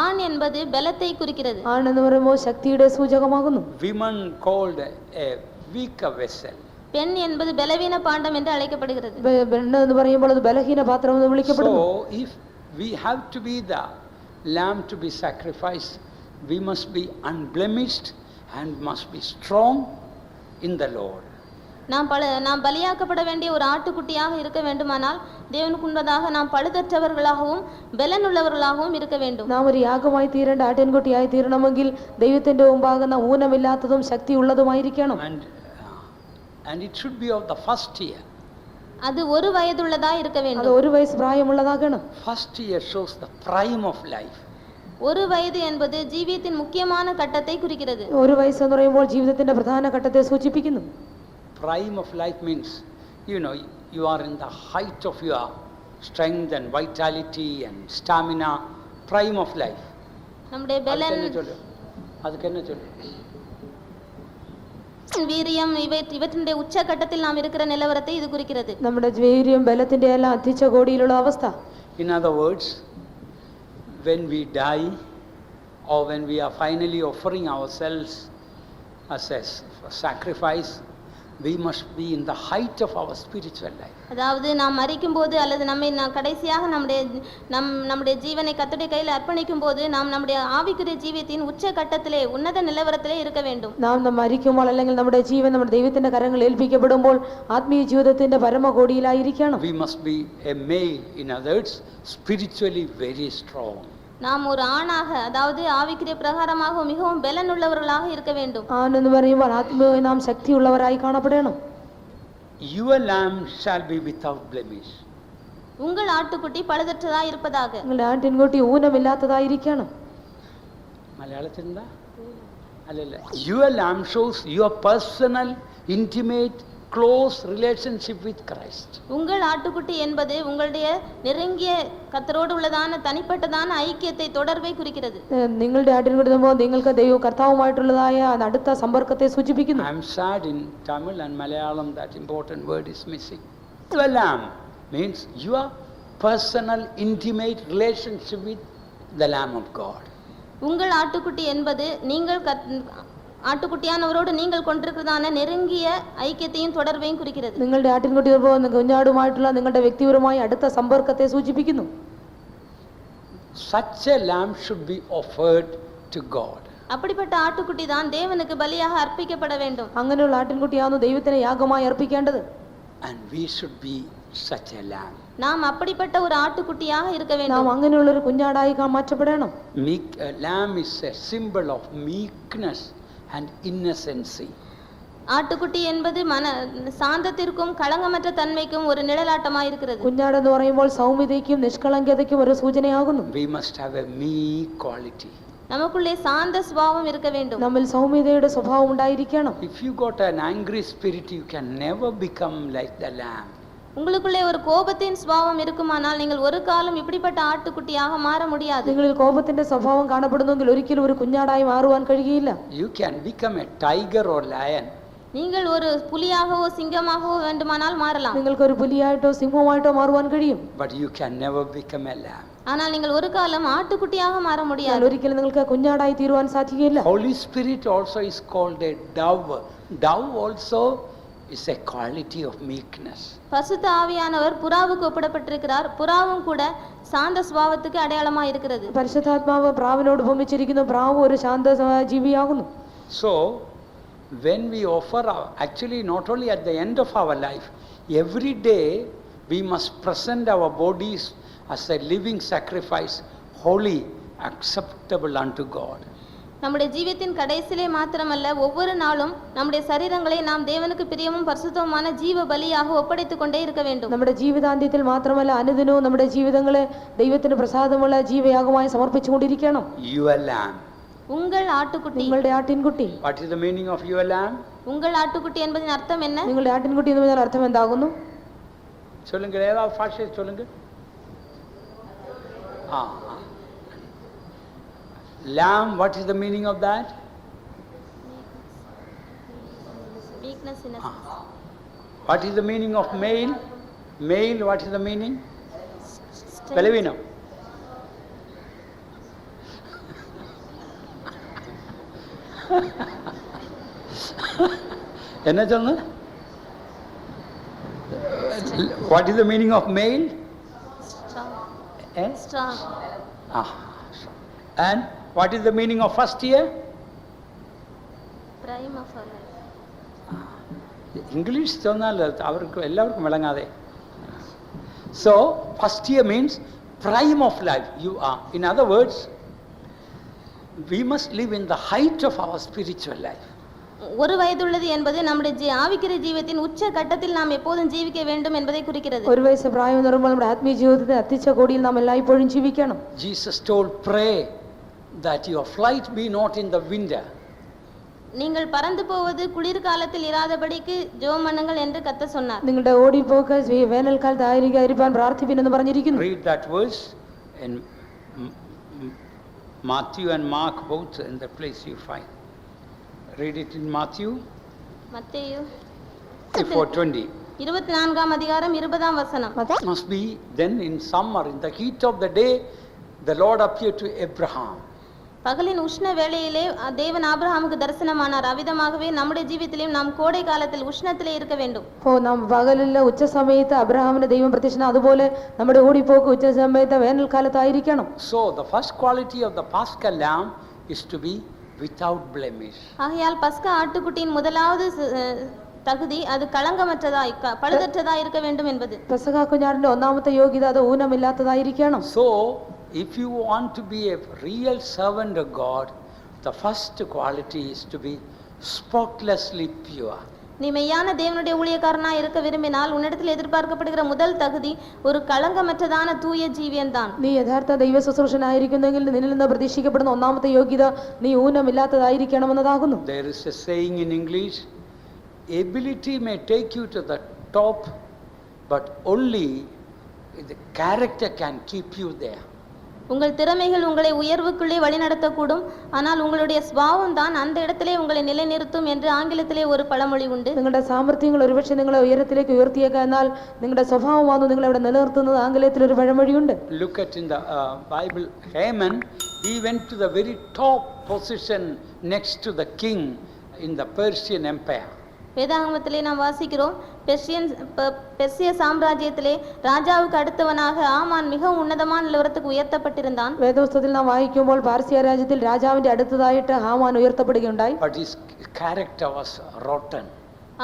Speaker 1: ஆண் என்பது பலத்தை குறிக்கிறது.
Speaker 2: ആൺ എന്ന് പറയുമ്പോൾ ശക്തിയുടെ സൂചകമാകുന്നു.
Speaker 3: Women called a weaker vessel.
Speaker 1: பெண் என்பது பலவீன பாண்டம் என்று அழைக்கப்படுகிறது.
Speaker 2: പെണ്ണ് എന്ന് പറയുമ്പോൾ അത് ബലഹീന പാത്രം എന്ന് വിളിക്കപ്പെടുന്നു.
Speaker 3: So if we have to be the lamb to be sacrificed, we must be unblemished and must be strong in the Lord.
Speaker 1: நாம் பலியாக்கப்பட வேண்டிய ஒரு ஆட்டுக்குட்டியாக இருக்க வேண்டுமானால் தேவனுக்கு முன்பதாக நாம் பழுதற்றவர்களாகவும் பலனுள்ளவர்களாகவும் இருக்க வேண்டும்.
Speaker 2: നാം ഒരു യാഗമായി തീരേണ്ട ആട്ടിൻകുട്ടിയായി തീരണമെങ്കിൽ ദൈവത്തിന്റെ മുമ്പാകെ നാം ഊനമില്ലാത്തതും ശക്തിയുള്ളതുമായിരിക്കണം.
Speaker 3: And it should be of the first year.
Speaker 1: அது ஒரு வயதுள்ளதா இருக்க வேண்டும்.
Speaker 2: அது ஒரு வயசு പ്രായമുള്ളതാകണം.
Speaker 3: First year shows the prime of life.
Speaker 1: ஒரு வயது என்பது ജീവിതத்தின் முக்கியமான கட்டத்தை குறிக்கிறது.
Speaker 2: ഒരു വയസ്സ് എന്ന് പറയുമ്പോൾ ജീവിതത്തിന്റെ പ്രധാന ഘട്ടത്തെ സൂചിപ്പിക്കുന്നു.
Speaker 3: Prime of life means, you are in the height of your strength and vitality and stamina. Prime of life.
Speaker 1: நம்முடைய பலன்,
Speaker 3: அதுக்கு என்ன சொல்லு?
Speaker 1: வீரியம், இவற்றினுடைய உச்சகட்டத்தில் நாம் இருக்கிற நிலவரத்தை இது குறிக்கிறது.
Speaker 2: നമ്മുടെ വീര്യം ബലത്തിന്റെ എല്ലാം അത്യുച്ച കോടിയിലുള്ള അവസ്ഥ.
Speaker 3: In other words, when we die or when we are finally offering ourselves as a sacrifice, we must be in the height of our spiritual life.
Speaker 1: அதாவது நாம் மரிக்கும் போது அல்லது நம்மை கடைசியாக நம்முடைய ஜீவனை கர்த்தருடைய கையில் அர்ப்பணிக்கும் போது நாம் நம்முடைய ஆவிக்குரிய ஜீவியத்தின் உச்ச கட்டத்திலே உன்னத நிலவரத்திலே இருக்க வேண்டும்.
Speaker 2: നാം മരിക്കുമ്പോൾ അല്ലെങ്കിൽ നമ്മുടെ ജീവൻ നമ്മുടെ ദൈവത്തിന്റെ കരങ്ങളിൽ ഏൽപ്പിക്കപ്പെടുമ്പോൾ ആത്മീയ ജീവിതത്തിന്റെ പരമകോടിയിലായിരിക്കണം.
Speaker 3: We must be a male, in other words, spiritually very strong.
Speaker 1: நாம் ஒரு ஆணாக, அதாவது ஆவிக்குரிய பிரகாரமாக மிகவும் பலனுள்ளவர்களாக இருக்க வேண்டும்.
Speaker 2: ആൺ എന്ന് പറയുമ്പോൾ ആത്മീയമായി നാം ശക്തിയുള്ളവരായി കാണപ്പെടണം.
Speaker 3: Your lamb shall be without blemish.
Speaker 1: உங்கள் ஆட்டுக்குட்டி பழுதற்றதா இருப்பதாக.
Speaker 2: നിങ്ങളുടെ ആട്ടിൻകുട്ടി ഊനമില്ലാത്തതായിരിക്കണം.
Speaker 3: മലയാളത്തിൽ എന്താ? അല്ലല്ല. Your lamb shows your personal, intimate, close relationship with Christ.
Speaker 1: உங்கள் ஆட்டுக்குட்டி என்பது உங்களுடைய நெருங்கிய கர்த்தரோடு உள்ளதான தனிப்பட்டதான ஐக்கியத்தை தொடர்பை குறிக்கிறது.
Speaker 2: നിങ്ങളുടെ ആട്ടിൻകുട്ടി എന്ന് നിങ്ങൾക്ക് ദൈവ കർത്താവുമായിട്ടുള്ളതായ അടുത്ത സമ്പർക്കത്തെ സൂചിപ്പിക്കുന്നു.
Speaker 3: I am sad in Tamil and Malayalam that important word is missing. Your lamb means your personal, intimate relationship with the Lamb of God.
Speaker 1: உங்கள் ஆட்டுக்குட்டி என்பது நீங்கள் ആട്ടുകുട്ടിയാനവരോട് நீங்கள் കൊണ്ടിരിക്കുന്നതാണ് നെരുങ്ങിയ ഐക്യത്തെയും തുടർബയും കുറിക്കുന്നത്.
Speaker 2: നിങ്ങളുടെ ആട്ടിൻകുട്ടി കുഞ്ഞാടുമായിട്ടുള്ള നിങ്ങളുടെ വ്യക്തിപരമായ അടുത്ത സമ്പർക്കത്തെ സൂചിപ്പിക്കുന്നു.
Speaker 3: Such a lamb should be offered to God.
Speaker 1: அப்படிப்பட்ட ஆட்டுக்குட்டி தான் தேவனுக்கு பலியாக அர்ப்பிக்கப்பட வேண்டும்.
Speaker 2: അങ്ങനെയുള്ള ആട്ടിൻകുട്ടിയാണ് ദൈവത്തിന് യാഗമായി അർപ്പിക്കേണ്ടത്.
Speaker 3: And we should be such a lamb.
Speaker 1: நாம் அப்படிப்பட்ட ஒரு ஆட்டுக்குட்டியாக இருக்க வேண்டும்.
Speaker 2: നാം അങ്ങനെയുള്ള ഒരു കുഞ്ഞാടായി മാറ്റപ്പെടണം.
Speaker 3: Lamb is a symbol of meekness and innocency.
Speaker 1: ஆட்டுக்குட்டி என்பது சாந்தத்திற்கும் കളങ്കമற்ற തന്മയ്ക്കും ഒരു നിഴലാട്ടമായി இருக்கிறது.
Speaker 2: കുഞ്ഞാട് എന്ന് പറയുമ്പോൾ സൗമ്യതയ്ക്കും നിഷ്കളങ്കതയ്ക്കും ഒരു സൂചനയാകുന്നു.
Speaker 3: We must have a meek quality.
Speaker 1: നമുക്കുள்ளே சாந்த സ്വഭാവം இருக்க வேண்டும்.
Speaker 2: നമ്മിൽ സൗമ്യതയുടെ സ്വഭാവം ഉണ്ടായിരിക്കണം.
Speaker 3: If you got an angry spirit, you can never become like the lamb.
Speaker 1: உங்களுக்குள்ளே ஒரு கோபத்தின் സ്വഭാവം இருக்குமானால் நீங்கள் ஒரு காலம் இப்படிப்பட்ட ஆட்டுக்குட்டியாக மாற முடியாது.
Speaker 2: നിങ്ങളിൽ കോപത്തിന്റെ സ്വഭാവം കാണപ്പെടുന്നെങ്കിൽ ഒരിക്കലും ഒരു കുഞ്ഞാടായി മാറുവാൻ കഴിയില്ല.
Speaker 3: You can become a tiger or lion.
Speaker 1: நீங்கள் ஒரு புலியாகவோ சிங்கமாகவோ வேண்டுமானால் மாறலாம்.
Speaker 2: നിങ്ങൾക്ക് ഒരു പുലിയായിട്ടോ സിംഹമായിട്ടോ മാറുവാൻ കഴിയും.
Speaker 3: But you can never become a lamb.
Speaker 1: ஆனால் நீங்கள் ஒரு காலம் ஆட்டுக்குட்டியாக மாற முடியாது.
Speaker 2: ഒരിക്കലും നിങ്ങൾക്ക് കുഞ്ഞാടായി തീരുവാൻ സാധിക്കില്ല.
Speaker 3: Holy Spirit also is called a dove. Dove also is a quality of meekness.
Speaker 1: பரிசுத்த ஆவியானவர் புறாவுக்கு ஒப்பிடப்பட்டிருக்கிறார். புறாவும் கூட சாந்த സ്വഭാവத்துக்கு அடையாளமாக இருக்கிறது.
Speaker 2: പരിശുദ്ധാത്മാവ് പ്രാവിനോട് ഉപമിച്ചിരിക്കുന്നു. പ്രാവ് ഒരു Shantha ജീവിയാകുന്നു.
Speaker 3: So when we offer actually not only at the end of our life, every day we must present our bodies as a living sacrifice, holy, acceptable unto God.
Speaker 1: நம்முடைய ஜீவியத்தின் கடைசியிலே மாத்திரமல்ல, ஒவ்வொரு நாளும் நம்முடைய சரீரங்களை நாம் தேவனுக்கு பிரியமும் பரிசுத்தமான ஜீவ பலியாக ஒப்படைத்துக் கொண்டே இருக்க வேண்டும்.
Speaker 2: നമ്മുടെ ജീവിതാന്ത്യത്തിൽ മാത്രമല്ല അനുദിനവും നമ്മുടെ ജീവിതങ്ങളെ ദൈവത്തിന് പ്രസാദമുള്ള ജീവയാഗമായി സമർപ്പിച്ചുകൊണ്ടിരിക്കണം.
Speaker 3: Your lamb.
Speaker 1: உங்கள் ஆட்டுக்குட்டி.
Speaker 2: നിങ്ങളുടെ ആട്ടിൻകുട്ടി.
Speaker 3: What is the meaning of your lamb?
Speaker 1: உங்கள் ஆட்டுக்குட்டி என்பதின் அர்த்தம் என்ன?
Speaker 2: നിങ്ങളുടെ ആട്ടിൻകുട്ടി എന്ന് പറഞ്ഞാൽ അർത്ഥം എന്താകുന്നു?
Speaker 3: சொல்லுங்க, ஏதாவது பாஷை சொல்லுங்க. Lamb, what is the meaning of that?
Speaker 1: weakness in us.
Speaker 3: What is the meaning of male? Male, what is the meaning?
Speaker 1: Strength.
Speaker 3: Belavino. என்ன சொன்ன? What is the meaning of male?
Speaker 1: Strong.
Speaker 3: Eh?
Speaker 1: Strong.
Speaker 3: And what is the meaning of first year?
Speaker 1: Prime of our life.
Speaker 3: English சொன்னால் அவருக்கு எல்லாருக்கும் விளங்காதே. So first year means prime of life you are. In other words, we must live in the height of our spiritual life.
Speaker 1: ஒரு வயதுள்ளது என்பது நம்முடைய ஆவிக்குரிய ஜீவியத்தின் உச்ச கட்டத்தில் நாம் எப்போதும் ஜீவிக்க வேண்டும் என்பதை குறிக்கிறது.
Speaker 2: ഒരു വയസ്സ് പ്രായം എന്ന് പറയുമ്പോൾ നമ്മുടെ ആത്മീയ ജീവിതത്തിൽ അത്തിച്ച കോടിയിൽ നാം എല്ലായ്പ്പോഴും ജീവിക്കണം.
Speaker 3: Jesus told, pray that your flight be not in the winter.
Speaker 1: நீங்கள் பறந்து போவது குளிர்காலத்தில் இராதபடிக்கு ஜெபம் பண்ணுங்கள் என்று கர்த்தர் சொன்னார்.
Speaker 2: നിങ്ങളുടെ ഓടിപ്പോക്ക് വേനൽക്കാലത്ത് ആയിരിക്കാൻ പ്രാർത്ഥിപ്പിൻ എന്ന് പറഞ്ഞിരിക്കുന്നു.
Speaker 3: Read that verse in Matthew and Mark, both in the place you find. Read it in Matthew.
Speaker 1: மத்தேயு
Speaker 3: 4:20.
Speaker 1: 24ஆம் அதிகாரம் 20ஆம் வசனம்.
Speaker 3: Must be then in summer, in the heat of the day, the Lord appeared to Abraham.
Speaker 1: பகலின் உஷ்ண வேளையிலே தேவன் ஆபிரகாமுக்கு தரிசனமானார். அவ்விதமாகவே நம்முடைய ஜீவிதத்திலும் நாம் கோடை காலத்தில் உஷ்ணத்திலே இருக்க வேண்டும்.
Speaker 2: നാം പകലിലെ ഉച്ച സമയത്ത് അബ്രഹാമിന്റെ ദൈവം പ്രത്യക്ഷനാ, അതുപോലെ നമ്മുടെ ഓടിപ്പോക്ക് ഉച്ച സമയത്ത് വേനൽക്കാലത്തായിരിക്കണം.
Speaker 3: So the first quality of the Paschal lamb is to be without blemish.
Speaker 1: ஆகையால் பஸ்கா ஆட்டுக்குட்டியின் முதலாவது தகுதி அது കളങ്കമற்றதாய் பழுதற்றதாய் இருக்க வேண்டும் என்பது.
Speaker 2: പെസഹ കുഞ്ഞാടിന്റെ ഒന്നാമത്തെ യോഗ്യത അത് ഊനമില്ലാത്തതായിരിക്കണം.
Speaker 3: So if you want to be a real servant of God, the first quality is to be spotlessly pure.
Speaker 1: நீ மெய்யான தேவனுடைய ஊழியக்காரனாய் இருக்க விரும்பினால் உன்னிடத்தில் எதிர்பார்க்கப்படுகிற முதல் தகுதி ஒரு കളങ്കമற்றதான தூய ஜீவியம்தான்.
Speaker 2: നീ യഥാർത്ഥ ദൈവ ശുശ്രൂഷനായിരിക്കുന്നെങ്കിൽ നിന്നിൽ നിന്ന് പ്രതീക്ഷിക്കപ്പെടുന്ന ഒന്നാമത്തെ യോഗ്യത നീ ഊനമില്ലാത്തതായിരിക്കണമെന്നതാകുന്നു.
Speaker 3: There is a saying in English, ability may take you to the top, but only the character can keep you there.
Speaker 1: உங்கள் திறமைகள் உங்களை உயர்வுக்குள்ளே வழிநடத்தக்கூடும், ஆனால் உங்களுடைய ஸ்வாவம் தான் அந்த இடத்திலே உங்களை நிலைநிறுத்தும் என்று ஆங்கிலத்திலே ஒரு പഴമൊഴി ഉണ്ട്.
Speaker 2: നിങ്ങളുടെ സാമർത്ഥ്യങ്ങൾ ഒരുപക്ഷെ നിങ്ങളെ ഉയരത്തിലേക്ക് ഉയർത്തിയേക്കാം, എന്നാൽ നിങ്ങളുടെ സ്വഭാവമാണ് നിങ്ങളെ അവിടെ നിലനിർത്തുന്നത്. ആംഗലത്തിൽ ഒരു പഴമൊഴിയുണ്ട്.
Speaker 3: Look at in the Bible, Haman, he went to the very top position next to the king in the Persian Empire.
Speaker 1: வேதாகமத்திலே நாம் வாசிக்கிறோம், பெர்சிய சாம்ராஜ்யத்திலே ராஜாவுக்கு அடுத்தவனாக ஆமான் மிகவும் உன்னதமான நிலவரத்துக்கு உயர்த்தப்பட்டிருந்தான்.
Speaker 2: വേദപുസ്തകത്തിൽ നാം വായിക്കുമ്പോൾ പാർസ്യ രാജ്യത്തിൽ രാജാവിന്റെ അടുത്തതായിട്ട് Haman ഉയർത്തപ്പെടുകയുണ്ടായി.
Speaker 3: But his character was rotten.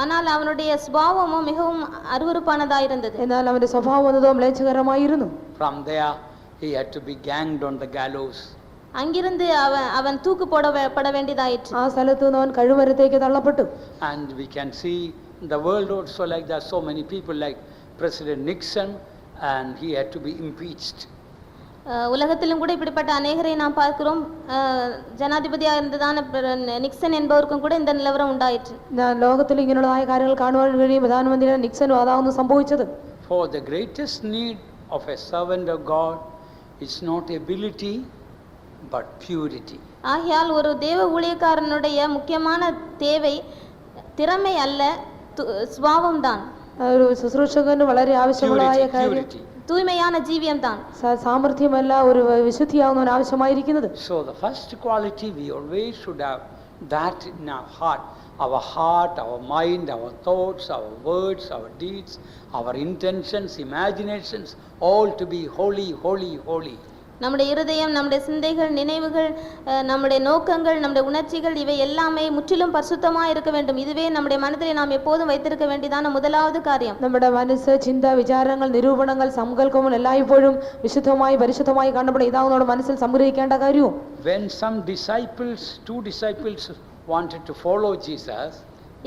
Speaker 1: ஆனால் அவனுடைய சுபாவமோ மிகவும் அருவருப்பானதாயிருந்தது.
Speaker 2: എന്നാൽ അവന്റെ സ്വഭാവം എന്നതോ മ്ലേച്ഛകരമായിരുന്നു.
Speaker 3: From there he had to be ganged on the gallows.
Speaker 1: அங்கிருந்து அவன் தூக்கு போடப்பட வேண்டியதாயிற்று.
Speaker 2: ആ സ്ഥലത്ത് നിന്ന് അവൻ കഴുമരത്തേക്ക് തള്ളപ്പെട്ടു.
Speaker 3: And we can see in the world also like there are so many people like President Nixon, and he had to be impeached.
Speaker 1: உலகத்திலும் கூட இப்படிப்பட்ட அநேகரை நாம் பார்க்கிறோம். ஜனாதிபதியாக இருந்ததான நிக்சன் என்பவருக்கும் கூட இந்த நிலவரம் உண்டாயிற்று.
Speaker 2: ലോകത്തിൽ ഇങ്ങനെയുള്ളതായ കാര്യങ്ങൾ കാണുവാൻ കഴിയും. പ്രധാനമന്ത്രി നിക്സനും അതാവുന്നു സംഭവിച്ചത്.
Speaker 3: For the greatest need of a servant of God is not ability but purity.
Speaker 1: ஆகையால் ஒரு தேவ ஊழியக்காரனுடைய முக்கியமான தேவை திறமை அல்ல, சுபாவம் தான்.
Speaker 2: ഒരു ശുശ്രൂഷകന് വളരെ ആവശ്യമുള്ളതായ കാര്യം
Speaker 1: தூய்மையான ஜீவியம் தான்.
Speaker 2: സാമർത്ഥ്യമല്ല, ഒരു വിശുദ്ധിയാവുന്നവൻ ആവശ്യമായിരിക്കുന്നത്.
Speaker 3: So the first quality we always should have that in our heart, our mind, our thoughts, our words, our deeds, our intentions, imaginations, all to be holy, holy, holy.
Speaker 1: நம்முடைய இருதயம், நம்முடைய சிந்தைகள், நினைவுகள், நம்முடைய நோக்கங்கள், நம்முடைய உணர்ச்சிகள் இவை எல்லாமே முற்றிலும் பரிசுத்தமாக இருக்க வேண்டும். இதுவே நம்முடைய மனதிலே நாம் எப்போதும் வைத்திருக்க வேண்டியதான முதலாவது காரியம்.
Speaker 2: നമ്മുടെ മനസ്സ്, ചിന്ത, വിചാരങ്ങൾ, നിരൂപണങ്ങൾ, സങ്കല്പങ്ങൾ എല്ലായ്പ്പോഴും വിശുദ്ധമായി പരിശുദ്ധമായി കാണപ്പെടണം. ഇതാണ് നമ്മുടെ മനസ്സിൽ സംഗ്രഹിക്കേണ്ട കാര്യവും.
Speaker 3: When two disciples wanted to follow Jesus,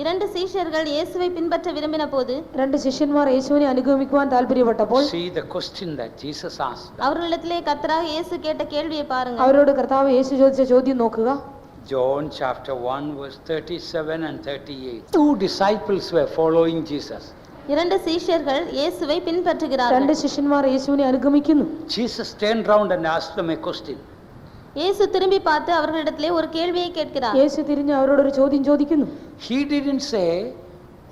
Speaker 1: இரண்டு சீஷர்கள் இயேசுவை பின்பற்ற விரும்பின போது,
Speaker 2: രണ്ട് ശിഷ്യന്മാർ യേശുവിനെ അനുഗമിക്കുവാൻ താല്പര്യപ്പെട്ടപ്പോൾ,
Speaker 3: see the question that Jesus asked.
Speaker 1: அவர்களிடத்திலே கர்த்தராக இயேசு கேட்ட கேள்வியை பாருங்க.
Speaker 2: അവരോട് കർത്താവ് യേശു ചോദിച്ച ചോദ്യം നോക്കുക.
Speaker 3: John chapter 1 verse 37 and 38. Two disciples were following Jesus.
Speaker 1: இரண்டு சீஷர்கள் இயேசுவை பின்பற்றுகிறார்கள்.
Speaker 2: രണ്ട് ശിഷ്യന്മാർ യേശുവിനെ അനുഗമിക്കുന്നു.
Speaker 3: Jesus turned round and asked them a question.
Speaker 1: இயேசு திரும்பி பார்த்து அவர்களிடத்திலே ஒரு கேள்வியை கேட்கிறார்.
Speaker 2: യേശു തിരിഞ്ഞ് അവരോട് ഒരു ചോദ്യം ചോദിക്കുന്നു.
Speaker 3: He didn't say,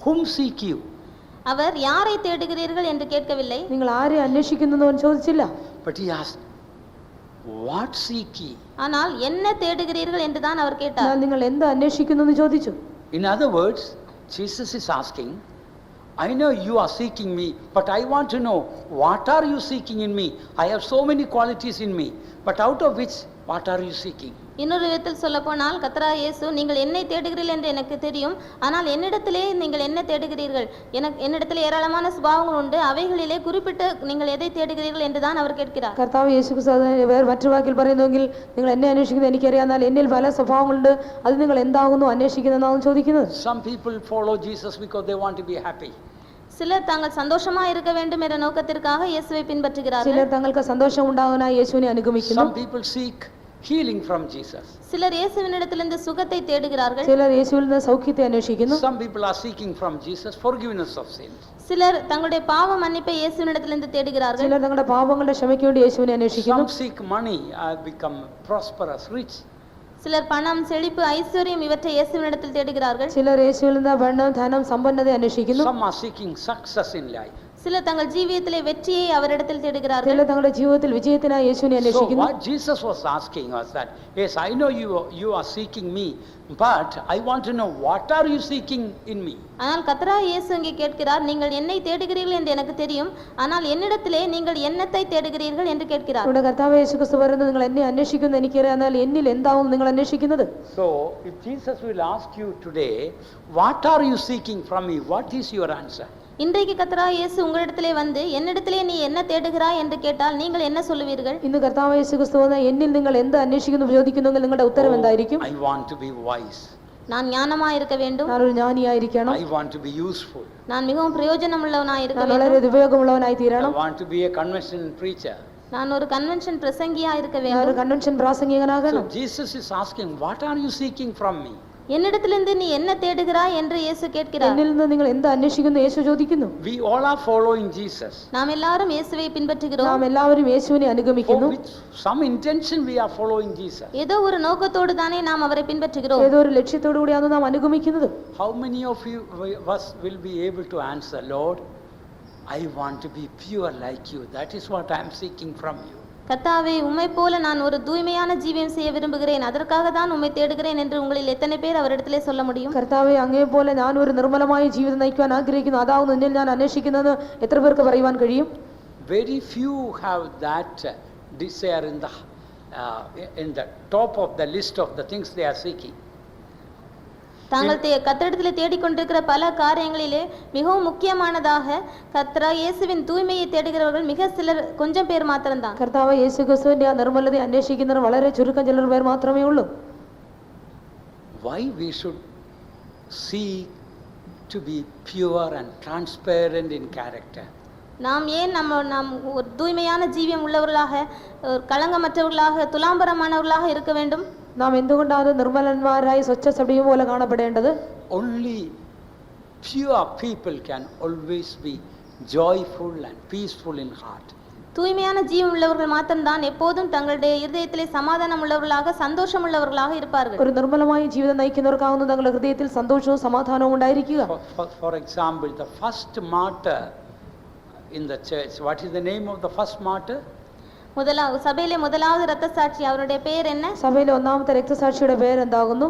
Speaker 3: whom seek you?
Speaker 1: அவர் யாரை தேடுகிறீர்கள் என்று கேட்கவில்லை.
Speaker 2: നിങ്ങൾ ആരെ അന്വേഷിക്കുന്നു എന്ന് അവൻ ചോദിച്ചില്ല.
Speaker 3: But he asked, what seek ye?
Speaker 1: ஆனால் என்ன தேடுகிறீர்கள் என்று தான் அவர் கேட்டார்.
Speaker 2: എന്നാൽ നിങ്ങൾ എന്ത് അന്വേഷിക്കുന്നു എന്ന് ചോദിച്ചു.
Speaker 3: In other words, Jesus is asking, I know you are seeking me, but I want to know, what are you seeking in me? I have so many qualities in me, but out of which, what are you seeking?
Speaker 1: இன்னொரு விதத்தில் சொல்ல போனால் கர்த்தராகிய இயேசு, நீங்கள் என்னை தேடுகிறீர்கள் என்று எனக்கு தெரியும், ஆனால் என்னிடத்திலே நீங்கள் என்ன தேடுகிறீர்கள்? என்னிடத்திலே ஏராளமான சுபாவங்கள் உண்டு, அவைகளிலே குறிப்பிட்டு நீங்கள் எதை தேடுகிறீர்கள் என்று தான் அவர் கேட்கிறார்.
Speaker 2: കർത്താവ് യേശു വേറെ മറ്റു വാക്കിൽ പറയുന്നുവെങ്കിൽ നിങ്ങൾ എന്നെ അന്വേഷിക്കുന്നത് എനിക്കറിയാം, എന്നാൽ എന്നിൽ പല സ്വഭാവങ്ങളുണ്ട്, അത് നിങ്ങൾ എന്താകുന്നു അന്വേഷിക്കുന്നതെന്നാണ് ചോദിക്കുന്നത്.
Speaker 3: Some people follow Jesus because they want to be happy.
Speaker 1: சிலர் தாங்கள் சந்தோஷமா இருக்க வேண்டும் என்ற நோக்கத்திற்காக இயேசுவை பின்பற்றுகிறார்கள்.
Speaker 2: ചിലർ തങ്ങൾക്ക് സന്തോഷം ഉണ്ടാകാനായി യേശുവിനെ അനുഗമിക്കുന്നു.
Speaker 3: Some people seek healing from Jesus.
Speaker 1: சிலர் இயேசுவினிடத்திலிருந்து சுகத்தை தேடுகிறார்கள்.
Speaker 2: ചിലർ യേശുവിൽ നിന്ന് സൗഖ്യത്തെ അന്വേഷിക്കുന്നു.
Speaker 3: Some people are seeking from Jesus forgiveness of sins.
Speaker 1: சிலர் தங்களுடைய பாவ மன்னிப்பை இயேசுவினிடத்திலிருந்து தேடுகிறார்கள்.
Speaker 2: ചിലർ തങ്ങളുടെ പാപങ്ങളുടെ ക്ഷമയ്ക്ക് വേണ്ടി യേശുവിനെ അന്വേഷിക്കുന്നു.
Speaker 3: Some seek money, become prosperous, rich.
Speaker 1: சிலர் பணம், செழிப்பு, ஐஸ்வர்யம் இவற்றை இயேசுவினிடத்தில் தேடுகிறார்கள்.
Speaker 2: ചിലർ യേശുവിൽ നിന്ന് പണം, ധനം, സമ്പന്നത അന്വേഷിക്കുന്നു.
Speaker 3: Some are seeking success in life.
Speaker 1: சிலர் தங்கள் ஜீவியத்திலே வெற்றியை அவரிடத்தில் தேடுகிறார்கள்.
Speaker 2: ചിലർ തങ്ങളുടെ ജീവിതത്തിൽ വിജയത്തിനായി യേശുവിനെ
Speaker 3: So
Speaker 2: അന്വേഷിക്കുന്നു.
Speaker 3: what Jesus was asking was that, yes, I know you are seeking me, but I want to know, what are you seeking in me?
Speaker 1: ஆனால் கர்த்தராகிய இயேசு இங்கே கேட்கிறார், நீங்கள் என்னை தேடுகிறீர்கள் என்று எனக்கு தெரியும், ஆனால் என்னிடத்திலே நீங்கள் என்னத்தை தேடுகிறீர்கள் என்று கேட்கிறார்.
Speaker 2: ഇവിടെ കർത്താവ് യേശു ക്രിസ്തു പറയുന്നത്, നിങ്ങൾ എന്നെ അന്വേഷിക്കുന്നത് എനിക്കറിയാം, എന്നാൽ എന്നിൽ എന്താവും നിങ്ങൾ അന്വേഷിക്കുന്നത്?
Speaker 3: So if Jesus will ask you today, what are you seeking from me? What is your answer?
Speaker 1: இன்றைக்கு கர்த்தராகிய இயேசு உங்களிடத்திலே வந்து என்னிடத்திலே நீ என்ன தேடுகிறாய் என்று கேட்டால் நீங்கள் என்ன சொல்லுவீர்கள்?
Speaker 2: ഇന്ന് കർത്താവ് യേശു ക്രിസ്തു വന്ന് എന്നിൽ നിങ്ങൾ എന്ത് അന്വേഷിക്കുന്നു ചോദിക്കുന്നെങ്കിൽ നിങ്ങളുടെ ഉത്തരം എന്തായിരിക്കും?
Speaker 3: I want to be wise.
Speaker 1: நான் ஞானமாய் இருக்க வேண்டும்.
Speaker 2: ഞാൻ ഒരു ജ്ഞാനിയായിരിക്കണം.
Speaker 3: I want to be useful.
Speaker 1: நான் மிகவும் பிரயோஜனமுள்ளவனாய் இருக்க
Speaker 2: ഞാൻ
Speaker 1: வேண்டும்.
Speaker 2: വളരെ ഉപയോഗമുള്ളവനായി
Speaker 3: I
Speaker 2: തീരണം.
Speaker 3: want to be a convention preacher.
Speaker 1: நான் ஒரு கன்வென்ஷன் பிரசங்கியா இருக்க
Speaker 2: ഞാൻ
Speaker 1: வேண்டும்.
Speaker 2: ഒരു convention പ്രാസംഗികനാകണം.
Speaker 3: So Jesus is asking, what are you seeking from me?
Speaker 1: என்னிடத்திலிருந்து நீ என்ன தேடுகிறாய் என்று இயேசு கேட்கிறார்.
Speaker 2: എന്നിൽ നിന്ന് നിങ്ങൾ എന്ത് അന്വേഷിക്കുന്നു യേശു ചോദിക്കുന്നു.
Speaker 3: We all are following Jesus.
Speaker 1: நாம் எல்லாரும் இயேசுவை பின்பற்றுகிறோம்.
Speaker 2: നാം എല്ലാവരും യേശുവിനെ അനുഗമിക്കുന്നു.
Speaker 3: With some intention we are following Jesus.
Speaker 1: ஏதோ ஒரு நோக்கத்தோடு தானே நாம் அவரை பின்பற்றுகிறோம்.
Speaker 2: ഏതോ ഒരു ലക്ഷ്യത്തോടു കൂടിയാണ് നാം അനുഗമിക്കുന്നത്.
Speaker 3: How many of you us will be able to answer, Lord, I want to be pure like you. That is what I am seeking from you.
Speaker 1: கர்த்தாவே, உம்மை போல நான் ஒரு தூய்மையான ஜீவியம் செய்ய விரும்புகிறேன், அதற்காக தான் உம்மை தேடுகிறேன் என்று உங்களில் எத்தனை பேர் அவரிடத்திலே சொல்ல முடியும்?
Speaker 2: കർത്താവേ, അങ്ങേ പോലെ ഞാൻ ഒരു നിർമ്മലമായ ജീവിതം നയിക്കുവാൻ ആഗ്രഹിക്കുന്നു, അതാവുന്നു എന്നിൽ ഞാൻ അന്വേഷിക്കുന്നത് എത്ര പേർക്ക് പറയുവാൻ കഴിയും?
Speaker 3: Very few have that desire in the top of the list of the things they are seeking.
Speaker 1: தாங்கள் கர்த்தரிடத்திலே தேடிக்கொண்டிருக்கிற பல காரியங்களிலே மிகவும் முக்கியமானதாக கர்த்தராகிய இயேசுவின் தூய்மையை தேடுகிறவர்கள் மிக சிலர், கொஞ்சம் பேர் மாத்திரம்தான்.
Speaker 2: കർത്താവ് യേശു ക്രിസ്തുവിന്റെ ആ നിർമ്മലതയെ അന്വേഷിക്കുന്നവർ വളരെ ചുരുക്കം ചിലർ പേർ മാത്രമേ ഉള്ളൂ.
Speaker 3: Why we should seek to be pure and transparent in character?
Speaker 1: நாம் ஏன் நாம் ஒரு தூய்மையான ஜீவியம் உள்ளவர்களாக, കളങ്കമற்றவர்களாக, துலாம்பரமானவர்களாக இருக்க வேண்டும்?
Speaker 2: നാം എന്തുകൊണ്ടാണ് നിർമ്മലന്മാരായി സ്വച്ഛ സഭയും പോലെ കാണപ്പെടേണ്ടത്?
Speaker 3: Only pure people can always be joyful and peaceful in heart.
Speaker 1: தூய்மையான ஜீவன் உள்ளவர்கள் மாத்திரம்தான் எப்போதும் தங்களுடைய இதயத்திலே சமாதானம் உள்ளவர்களாக, சந்தோஷம் உள்ளவர்களாக இருப்பார்கள்.
Speaker 2: ഒരു നിർമ്മലമായ ജീവിതം നയിക്കുന്നവർക്കാവുന്ന തങ്ങളുടെ ഹൃദയത്തിൽ സന്തോഷവും സമാധാനവും ഉണ്ടായിരിക്കുക.
Speaker 3: For example, the first martyr in the church, what is the name of the first martyr?
Speaker 1: சபையிலே முதலாவது இரத்த சாட்சி, அவருடைய பெயர் என்ன?
Speaker 2: സഭയിലെ ഒന്നാമത്തെ രക്തസാക്ഷിയുടെ പേര് എന്താകുന്നു?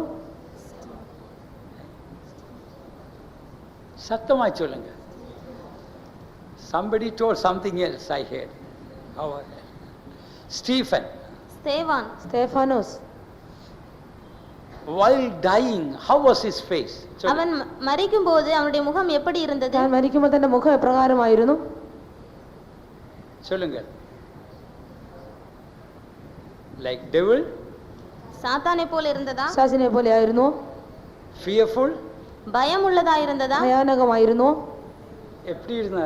Speaker 3: சத்தமாய் சொல்லுங்க. Somebody told something else, I heard. Stephen.
Speaker 2: Stephanos.
Speaker 3: While dying, how was his face?
Speaker 1: அவன் மரிக்கும்போது அவனுடைய முகம் எப்படி இருந்தது?
Speaker 2: താൻ മരിക്കുമ്പോൾ തന്റെ മുഖം എപ്രകാരമായിരുന്നു?
Speaker 3: சொல்லுங்க. Like devil?
Speaker 1: சாத்தானை போல இருந்ததா?
Speaker 2: സാസിനെ പോലെ ആയിരുന്നു.
Speaker 3: Fearful?
Speaker 1: பயம் உள்ளதா இருந்ததா?
Speaker 2: ഭയാനകമായിരുന്നു.
Speaker 3: எப்படி இருந்த?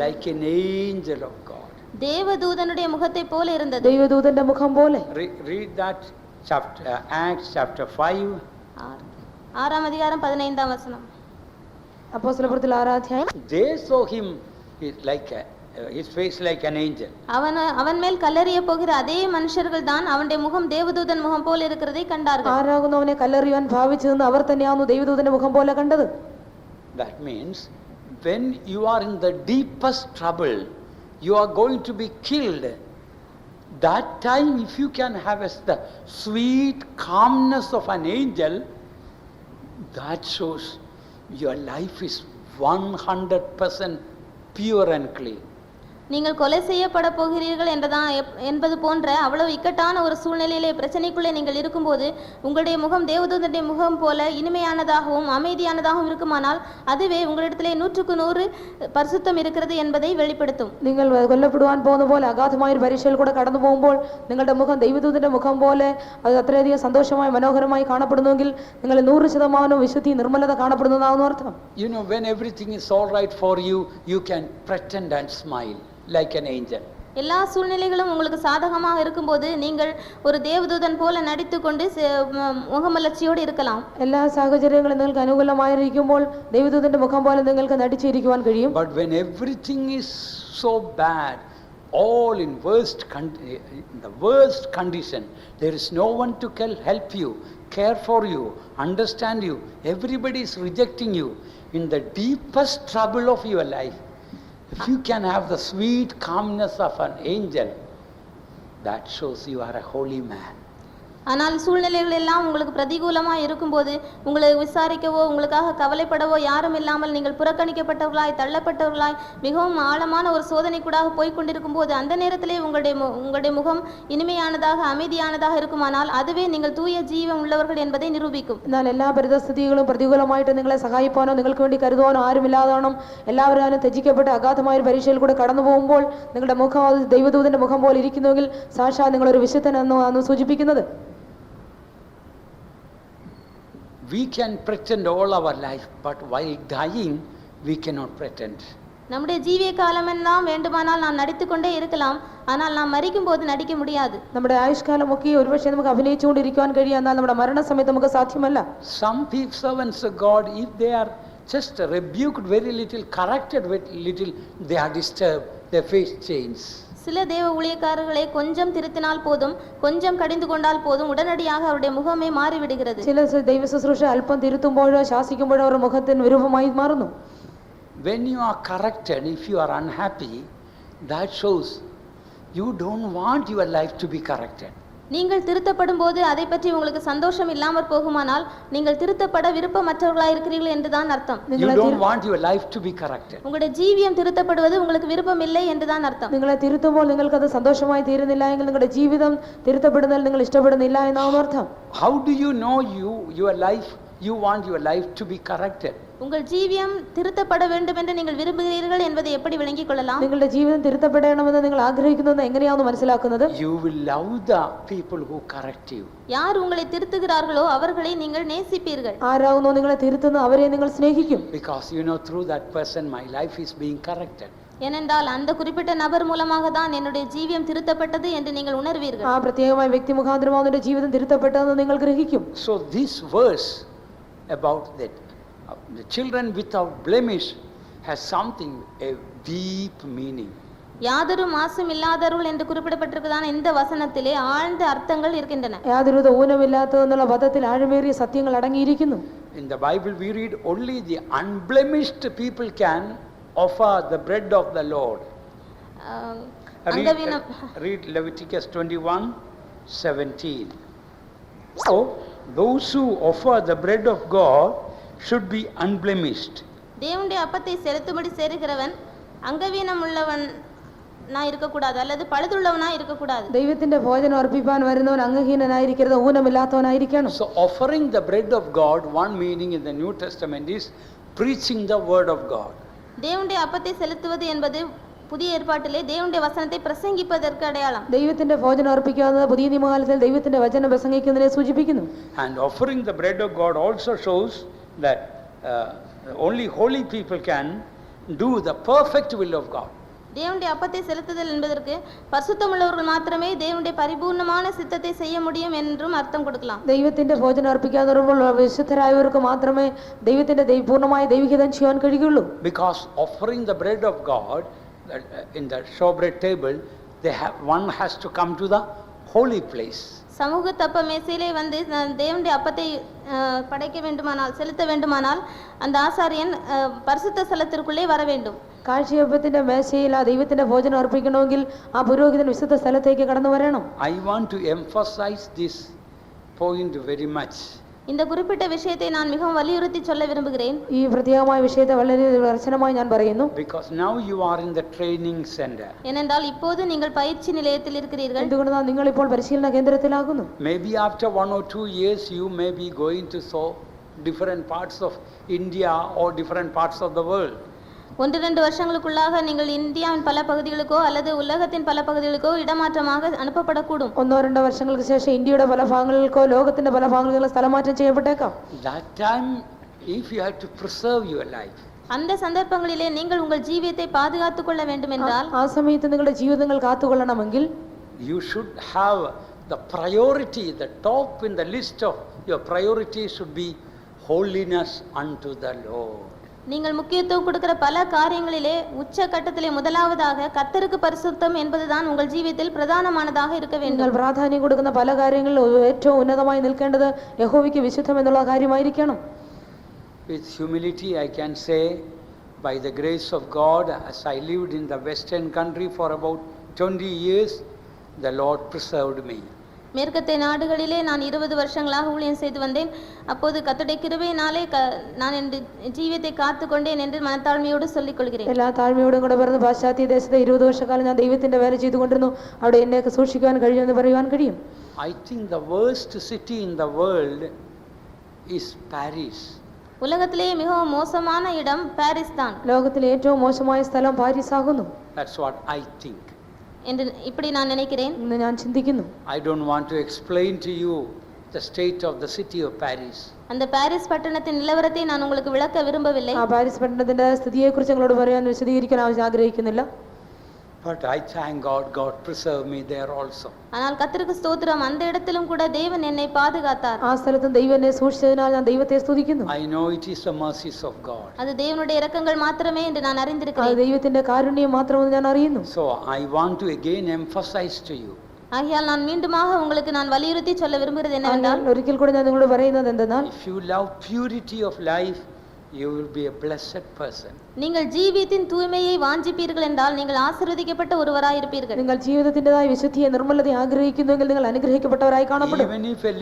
Speaker 3: Like an angel of God.
Speaker 1: தேவதூதனுடைய முகத்தை போல இருந்தது.
Speaker 2: ദൈവദൂതന്റെ മുഖം പോലെ.
Speaker 3: Read that chapter, Acts chapter 5.
Speaker 1: 6 அதிகாரம் 15 வசனம்.
Speaker 2: അപ്പോസ്തലപ്രവൃത്തിയിൽ 6 അധ്യായം.
Speaker 3: They saw him like his face like an angel.
Speaker 1: அவன் மேல் கல்லெறிய போகிற அதே மனுஷர்கள் தான் அவனுடைய முகம் தேவதூதன் முகம் போல இருக்கிறதை கண்டார்கள்.
Speaker 2: ആരാകുന്നു അവനെ കല്ലെറിയുവാൻ ഭാവിച്ചതെന്ന് അവർ തന്നെയാകുന്നു ദൈവദൂതന്റെ മുഖം പോലെ കണ്ടത്.
Speaker 3: That means when you are in the deepest trouble, you are going to be killed. That time, if you can have the sweet calmness of an angel, that shows your life is 100% pure and clean.
Speaker 1: நீங்கள் கொலை செய்யப்பட போகிறீர்கள் என்பது போன்ற அவ்வளவு இக்கட்டான ஒரு சூழ்நிலையிலே பிரச்சனைக்குள்ளே நீங்கள் இருக்கும்போது உங்களுடைய முகம் தேவதூதனுடைய முகம் போல இனிமையானதாகவும் அமைதியானதாகவும் இருக்குமானால் அதுவே உங்களிடத்திலே 100% பரிசுத்தம் இருக்கிறது என்பதை வெளிப்படுத்தும்.
Speaker 2: നിങ്ങൾ കൊല്ലപ്പെടുവാൻ പോകുന്ന പോലെ അഗാധമായ ഒരു പരീക്ഷയിൽ കൂടെ കടന്നു പോകുമ്പോൾ നിങ്ങളുടെ മുഖം ദൈവദൂതന്റെ മുഖം പോലെ അത് അത്രയധികം സന്തോഷമായി മനോഹരമായി കാണപ്പെടുന്നുവെങ്കിൽ നിങ്ങൾ 100% വിശുദ്ധി നിർമ്മലത കാണപ്പെടുന്നതാകുന്നു അർത്ഥം.
Speaker 3: You know, when everything is all right for you, you can pretend and smile like an angel.
Speaker 1: எல்லா சூழ்நிலைகளும் உங்களுக்கு சாதகமாக இருக்கும்போது நீங்கள் ஒரு தேவதூதன் போல நடித்துக்கொண்டு മുഖമലർച്ചയോടെ இருக்கலாம்.
Speaker 2: എല്ലാ സാഹചര്യങ്ങളും നിങ്ങൾക്ക് അനുകൂലമായിരിക്കുമ്പോൾ ദൈവദൂതന്റെ മുഖം പോലെ നിങ്ങൾക്ക് നടിച്ചിരിക്കുവാൻ കഴിയും.
Speaker 3: But when everything is so bad, all in the worst condition, there is no one to help you, care for you, understand you, everybody is rejecting you, in the deepest trouble of your life, if you can have the sweet calmness of an angel, that shows you are a holy man.
Speaker 1: ஆனால் சூழ்நிலைகள் எல்லாம் உங்களுக்கு பிரதிகூலமாக இருக்கும்போது உங்களை விசாரிக்கவோ உங்களுக்காக கவலைப்படவோ யாரும் இல்லாமல் நீங்கள் புறக்கணிக்கப்பட்டவர்களாய் தள்ளப்பட்டவர்களாய் மிகவும் ஆழமான ஒரு சோதனைக்கூடாக போய்கொண்டிருக்கும் போது அந்த நேரத்திலே உங்களுடைய முகம் இனிமையானதாக அமைதியானதாக இருக்குமானால் அதுவே நீங்கள் தூய ஜீவன் உள்ளவர்கள் என்பதை நிரூபிக்கும்.
Speaker 2: എന്നാൽ എല്ലാ പരിതസ്ഥിതികളും പ്രതികൂലമായിട്ട് നിങ്ങളെ സഹായിപ്പാനോ നിങ്ങൾക്ക് വേണ്ടി കരുതുവാനോ ആരുമില്ലാതാണോ എല്ലാവരും ത്യജിക്കപ്പെട്ട് അഗാധമായ ഒരു പരീക്ഷയിൽ കൂടെ കടന്നു പോകുമ്പോൾ നിങ്ങളുടെ മുഖം അത് ദൈവദൂതന്റെ മുഖം പോലെ ഇരിക്കുന്നുവെങ്കിൽ സാക്ഷാൽ നിങ്ങളൊരു വിശുദ്ധനെന്ന് സൂചിപ്പിക്കുന്നത്.
Speaker 3: We can pretend all our life, but while dying, we cannot pretend.
Speaker 1: நம்முடைய ஜீவிய காலமெல்லாம் வேண்டுமானால் நாம் நடித்துக்கொண்டே இருக்கலாம், ஆனால் நாம் மரிக்கும் போது நடிக்க முடியாது.
Speaker 2: നമ്മുടെ ആയുഷ്കാലമൊക്കെ ഒരുപക്ഷെ നമുക്ക് അഭിനയിച്ചുകൊണ്ടിരിക്കുവാൻ കഴിയും, എന്നാൽ നമ്മുടെ മരണസമയത്ത് നമുക്ക് സാധ്യമല്ല.
Speaker 3: Some servants of God, if they are just rebuked very little, corrected very little, they are disturbed, their face changes.
Speaker 1: சில தேவ ஊழியக்காரர்களை கொஞ்சம் திருத்தினால் போதும், கொஞ்சம் கடிந்து கொண்டால் போதும், உடனடியாக அவருடைய முகமே மாறிவிடுகிறது.
Speaker 2: ചില ദൈവ ശുശ്രൂഷ അല്പം തിരുത്തുമ്പോഴോ ശാസിക്കുമ്പോഴോ അവരുടെ മുഖത്തിന് രൂപമായി മാറുന്നു.
Speaker 3: When you are corrected, if you are unhappy, that shows you don't want your life to be corrected.
Speaker 1: நீங்கள் திருத்தப்படும் போது அதை பற்றி உங்களுக்கு சந்தோஷம் இல்லாமற் போகுமானால் நீங்கள் திருத்தப்பட விருப்பமற்றவர்களாக இருக்கிறீர்கள் என்றுதான் அர்த்தம்.
Speaker 3: You don't want your life to be corrected.
Speaker 1: உங்களுடைய ஜீவியம் திருத்தப்படுவது உங்களுக்கு விருப்பம் இல்லை என்றுதான் அர்த்தம்.
Speaker 2: നിങ്ങളെ തിരുത്തുമ്പോൾ നിങ്ങൾക്ക് അത് സന്തോഷമായി തീരുന്നില്ല എങ്കിൽ നിങ്ങളുടെ ജീവിതം തിരുത്തപ്പെടുന്നതിൽ നിങ്ങൾ ഇഷ്ടപ്പെടുന്നില്ല എന്നാണ് അർത്ഥം.
Speaker 3: How do you know your life, you want your life to be corrected?
Speaker 1: உங்கள் ஜீவியம் திருத்தப்பட வேண்டும் என்று நீங்கள் விரும்புகிறீர்கள் என்பதை எப்படி விளங்கிக் கொள்ளலாம்?
Speaker 2: നിങ്ങളുടെ ജീവിതം തിരുത്തപ്പെടണമെന്ന് നിങ്ങൾ ആഗ്രഹിക്കുന്നത് എങ്ങനെയാണെന്ന് മനസ്സിലാക്കുന്നത്?
Speaker 3: You will love the people who correct you.
Speaker 1: யார் உங்களை திருத்துகிறார்களோ அவர்களை நீங்கள் நேசிப்பீர்கள்.
Speaker 2: ആരാകുന്നു നിങ്ങളെ തിരുത്തുന്നത് അവരെ നിങ്ങൾ സ്നേഹിക്കും.
Speaker 3: Because you know, through that person my life is being corrected.
Speaker 1: ஏனென்றால் அந்த குறிப்பிட்ட நபர் மூலமாக தான் என்னுடைய ஜீவியம் திருத்தப்பட்டது என்று நீங்கள் உணர்வீர்கள்.
Speaker 2: ആ പ്രത്യേകമായ വ്യക്തി മുഖാന്തരമാണ് നിങ്ങളുടെ ജീവിതം തിരുത്തപ്പെട്ടതെന്ന് നിങ്ങൾ ഗ്രഹിക്കും.
Speaker 3: So this verse about that the children without blemish has something, a deep meaning.
Speaker 1: யாதொரு மாசும் இல்லாதவர்கள் என்று குறிப்பிடப்பட்டிருக்கிறதான இந்த வசனத்திலே ஆழ்ந்த அர்த்தங்கள் இருக்கின்றன.
Speaker 2: യാതൊരു ഊനമില്ലാത്തത് എന്നുള്ള പദത്തിൽ ആഴമേറിയ സത്യങ്ങൾ അടങ്ങിയിരിക്കുന്നു.
Speaker 3: In the Bible we read only the unblemished people can offer the bread of the Lord. Read Leviticus 21:17. So those who offer the bread of God should be unblemished.
Speaker 1: தேவனுடைய அப்பத்தை செலுத்தும்படி சேருகிறவன் அங்கவீனம் உள்ளவன் இருக்கக்கூடாது அல்லது பழுதுள்ளவனா இருக்கக்கூடாது.
Speaker 2: ദൈവത്തിന്റെ ഭോജനം അർപ്പിപ്പാൻ വരുന്നവൻ അംഗഹീനനായിരിക്കരുത്, ഊനമില്ലാത്തവനായിരിക്കണം.
Speaker 3: So offering the bread of God, one meaning in the New Testament is preaching the word of God.
Speaker 1: தேவனுடைய அப்பத்தை செலுத்துவது என்பது പുതിയ ഏർപ്പാട്ടിലെ ദൈവത്തിന്റെ വചനത്തെ പ്രസംഗിപ്പதற்கு അടയാളം.
Speaker 2: ദൈവത്തിന്റെ ഭോജനം അർപ്പിക്കുന്നത് പുതിയ നിയമകാലത്തിൽ ദൈവത്തിന്റെ വചനം പ്രസംഗിക്കുന്നതിനെ സൂചിപ്പിക്കുന്നു.
Speaker 3: And offering the bread of God also shows that only holy people can do the perfect will of God.
Speaker 1: தேவனுடைய அப்பத்தை செலுத்துதல் என்பதற்கு பரிசுத்தமுள்ளவர்கள் மாத்திரமே தேவனுடைய பரிபூர்ணமான சித்தத்தை செய்ய முடியும் என்றும் அர்த்தம் கொடுக்கலாம்.
Speaker 2: ദൈവത്തിന്റെ ഭോജനം അർപ്പിക്കാതെ വരുമ്പോൾ വിശുദ്ധരായവർക്ക് മാത്രമേ ദൈവത്തിന്റെ പൂർണ്ണമായ ദൈവികത ചെയ്യാൻ കഴിയുള്ളൂ.
Speaker 3: Because offering the bread of God in the showbread table, one has to come to the holy place.
Speaker 1: சமூக தப்ப மேசையிலே வந்து தேவனுடைய அப்பத்தை படைக்க வேண்டுமானால் செலுத்த வேண்டுமானால் அந்த ஆசாரியன் பரிசுத்த ஸ்தலத்திற்குள்ளே வர வேண்டும்.
Speaker 2: കാഴ്ചയപ്പത്തിന്റെ മേശയിൽ ആ ദൈവത്തിന്റെ ഭോജനം അർപ്പിക്കണമെങ്കിൽ ആ പുരോഹിതൻ വിശുദ്ധ സ്ഥലത്തേക്ക് കടന്നു വരണം.
Speaker 3: I want to emphasize this point very much.
Speaker 1: இந்த குறிப்பிட்ட விஷயத்தை நான் மிகவும் வலியுறுத்தி சொல்ல விரும்புகிறேன்.
Speaker 2: ഈ പ്രത്യേകമായ വിഷയത്തെ വളരെ ദർശനമായി ഞാൻ പറയുന്നു.
Speaker 3: Because now you are in the training center.
Speaker 1: ஏனென்றால் இப்போது நீங்கள் பயிற்சி நிலையத்தில் இருக்கிறீர்கள்.
Speaker 2: എന്തുകൊണ്ടാണ് നിങ്ങൾ ഇപ്പോൾ പരിശീലന കേന്ദ്രത്തിലാകുന്നു?
Speaker 3: Maybe after 1 or 2 years you may be going to so different parts of India or different parts of the world.
Speaker 1: 1-2 வருஷங்களுக்குள்ளாக நீங்கள் இந்தியாவின் பல பகுதிகளுக்கோ அல்லது உலகத்தின் பல பகுதிகளுக்கோ இடமாற்றமாக அனுப்பப்படக்கூடும்.
Speaker 2: 1-2 വർഷങ്ങൾക്ക് ശേഷം ഇന്ത്യയുടെ പല ഭാഗങ്ങളിലേക്കോ ലോകത്തിന്റെ പല ഭാഗങ്ങളിലേക്കോ സ്ഥലമാറ്റം ചെയ്യപ്പെട്ടേക്കാം.
Speaker 3: That time if you have to preserve your life,
Speaker 1: அந்த சந்தர்ப்பங்களிலே நீங்கள் உங்கள் ஜீவியத்தை பாதுகாத்துக் கொள்ள வேண்டும் என்றால்
Speaker 2: ആ സമയത്ത് നിങ്ങളുടെ ജീവിതങ്ങൾ കാത്തുകൊള്ളണമെങ്കിൽ
Speaker 3: you should have the priority, the top in the list of your priorities should be holiness unto the Lord.
Speaker 1: நீங்கள் முக்கியத்துவம் கொடுக்கிற பல காரியங்களிலே உச்ச கட்டத்திலே முதலாவதாக கர்த்தருக்கு பரிசுத்தம் என்பதுதான் உங்கள் ஜீவியத்தில் பிரதானமானதாக இருக்க வேண்டும்.
Speaker 2: നിങ്ങൾ പ്രാധാന്യം കൊടുക്കുന്ന പല കാര്യങ്ങളിലും ഏറ്റവും ഉന്നതമായി നിൽക്കേണ്ടത് യഹോവയ്ക്ക് വിശുദ്ധം എന്നുള്ള കാര്യമായിരിക്കണം.
Speaker 3: With humility I can say, by the grace of God, as I lived in the western country for about 20 years, the Lord preserved me.
Speaker 1: மேற்கத்திய நாடுகளிலே நான் 20 வருஷங்களாக ஊழியம் செய்து வந்தேன். அப்போது கர்த்தருடைய கிருபையினாலே நான் என் ஜீவியத்தை காத்து கொண்டேன் என்று மனத்தாழ்மையோடு சொல்லிக் കൊള്ളുகிறேன்.
Speaker 2: എല്ലാ താഴ്മയോടും കൂടെ പറഞ്ഞ് പാശ്ചാത്യ ദേശത്തെ 20 വർഷക്കാലം ഞാൻ ദൈവത്തിന്റെ വേല ചെയ്തുകൊണ്ടിരുന്നു. അവിടെ എന്നെയൊക്കെ സൂക്ഷിക്കുവാൻ കഴിയുമെന്ന് പറയുവാൻ കഴിയും.
Speaker 3: I think the worst city in the world is Paris.
Speaker 1: உலகத்திலே மிகவும் மோசமான இடம் பாரிஸ் தான்.
Speaker 2: ലോകത്തിലെ ഏറ്റവും മോശമായ സ്ഥലം പാരീസ് ആകുന്നു.
Speaker 3: That's what I think.
Speaker 1: என்று இப்படி நான் நினைக்கிறேன்.
Speaker 2: ഞാൻ ചിന്തിക്കുന്നു.
Speaker 3: I don't want to explain to you the state of the city of Paris.
Speaker 1: அந்த பாரிஸ் பட்டணத்தின் நிலவரத்தை நான் உங்களுக்கு விளக்க விரும்பவில்லை.
Speaker 2: ആ പാരീസ് പട്ടണത്തിന്റെ സ്ഥിതിയെക്കുറിച്ച് നിങ്ങളോട് പറയാൻ വിശദീകരിക്കാൻ ആഗ്രഹിക്കുന്നില്ല.
Speaker 3: But I thank God, God preserved me there also.
Speaker 1: ஆனால் கர்த்தருக்கு ஸ்தோத்திரம், அந்த இடத்திலும் கூட தேவன் என்னை பாதுகாத்தார்.
Speaker 2: ആ സ്ഥലത്തും ദൈവം എന്നെ സൂക്ഷിച്ചതിനാൽ ഞാൻ ദൈവത്തെ സ്തുതിക്കുന്നു.
Speaker 3: I know it is the mercies of God.
Speaker 1: அது தேவனுடைய இரக்கங்கள் மாத்திரமே என்று நான் அறிந்திருக்கிறேன்.
Speaker 2: അത് ദൈവത്തിന്റെ കാരുണ്യം മാത്രമെന്ന് ഞാൻ അറിയുന്നു.
Speaker 3: So I want to again emphasize to you.
Speaker 1: ஆகையால் நான் மீண்டுமாக உங்களுக்கு நான் வலியுறுத்தி சொல்ல விரும்புகிறது என்னவென்றால்,
Speaker 2: ഒരിക്കൽ കൂടി ഞാൻ നിങ്ങളോട് പറയുന്നത് എന്തെന്നാൽ,
Speaker 3: if you love purity of life, you will be a blessed person.
Speaker 1: நீங்கள் ஜீவியத்தின் தூய்மையை வாஞ்சிப்பீர்கள் என்றால் நீங்கள் ஆசீர்வதிக்கப்பட்ட ஒருவராய் இருப்பீர்கள்.
Speaker 2: നിങ്ങൾ ജീവിതത്തിന്റേതായ വിശുദ്ധിയെ നിർമ്മലതയെ ആഗ്രഹിക്കുന്നുവെങ്കിൽ നിങ്ങൾ അനുഗ്രഹിക്കപ്പെട്ടവരായി കാണപ്പെടും.
Speaker 3: Even if a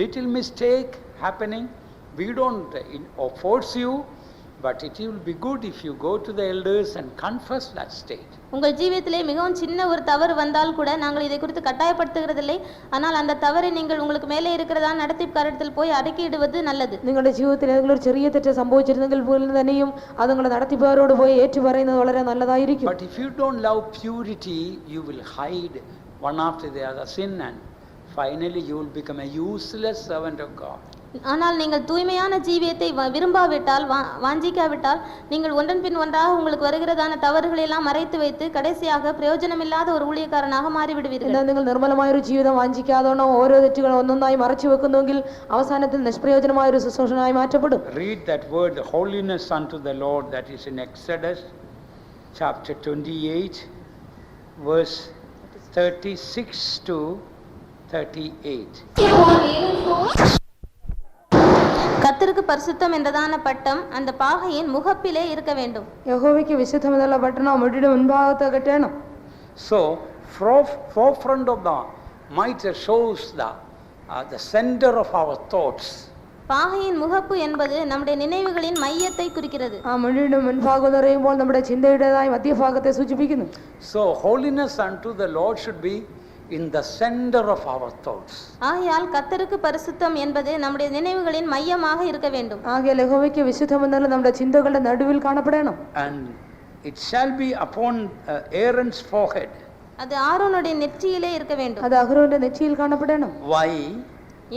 Speaker 3: little mistake happening, we don't force you, but it will be good if you go to the elders and confess that state.
Speaker 1: உங்கள் ஜீவியத்திலே மிகவும் சின்ன ஒரு தவறு வந்தால் கூட நாங்கள் இதை குறித்து கட்டாயப்படுத்துகிறதில்லை. ஆனால் அந்த தவறை நீங்கள் உங்களுக்கு மேலே இருக்கிறதா நடத்திப்புக்காரத்தில் போய் அறிக்கையிடுவது நல்லது.
Speaker 2: നിങ്ങളുടെ ജീവിതത്തിൽ ഏതെങ്കിലും ഒരു ചെറിയ തെറ്റ് സംഭവിച്ചിരുന്നെങ്കിൽ പോലും തന്നെയും അത് നിങ്ങളുടെ നടത്തിപ്പുകാരോട് പോയി ഏറ്റു പറയുന്നത് വളരെ നല്ലതായിരിക്കും.
Speaker 3: But if you don't love purity, you will hide one after the other sin, and finally you will become a useless servant of God.
Speaker 1: ஆனால் நீங்கள் தூய்மையான ஜீவியத்தை விரும்பாவிட்டால் வாஞ்சிக்காவிட்டால் நீங்கள் ஒன்றன் பின் ஒன்றாக உங்களுக்கு வருகிறதான தவறுகளை எல்லாம் மறைத்து வைத்து கடைசியாக பிரயோஜனமில்லாத ஒரு ஊழியக்காரனாக മാറിവിടുவீர்கள்.
Speaker 2: നിങ്ങൾ നിർമ്മലമായ ഒരു ജീവിതം വാഞ്ചിക്കാതോണോ ഓരോ തെറ്റുകളും ഒന്നൊന്നായി മറച്ചു വെക്കുന്നുവെങ്കിൽ അവസാനത്തിൽ നിഷ്പ്രയോജനമായ ഒരു ശുശ്രൂഷനായി മാറ്റപ്പെടും.
Speaker 3: Read that word holiness unto the Lord, that is in Exodus chapter 28 verse 36 to 38.
Speaker 1: கர்த்தருக்கு பரிசுத்தம் என்றதான பட்டம் அந்த பாகையின் முகப்பிலே இருக்க வேண்டும்.
Speaker 2: യഹോവയ്ക്ക് വിശുദ്ധം എന്നുള്ള പട്ടണം മുടിയുടെ മുൻഭാഗത്ത് കെട്ടണം.
Speaker 3: So forefront of the mitre shows the center of our thoughts.
Speaker 1: பாகையின் முகப்பு என்பது நம்முடைய நினைவுகளின் மையத்தை குறிக்கிறது.
Speaker 2: ആ മുടിയുടെ മുൻഭാഗം എന്ന് പറയുമ്പോൾ നമ്മുടെ ചിന്തയുടേതായ മധ്യഭാഗത്തെ സൂചിപ്പിക്കുന്നു.
Speaker 3: So holiness unto the Lord should be in the center of our thoughts.
Speaker 1: ஆகையால் கர்த்தருக்கு பரிசுத்தம் என்பது நம்முடைய நினைவுகளின் மையமாக இருக்க வேண்டும்.
Speaker 2: ആകയാൽ യഹോവയ്ക്ക് വിശുദ്ധം എന്നാൽ നമ്മുടെ ചിന്തകളുടെ നടുവിൽ കാണപ്പെടണം.
Speaker 3: And it shall be upon Aaron's forehead.
Speaker 1: அது ஆரோனுடைய நெற்றியிலே இருக்க வேண்டும்.
Speaker 2: അത് അഹരോന്റെ നെറ്റിയിൽ കാണപ്പെടണം.
Speaker 3: Why?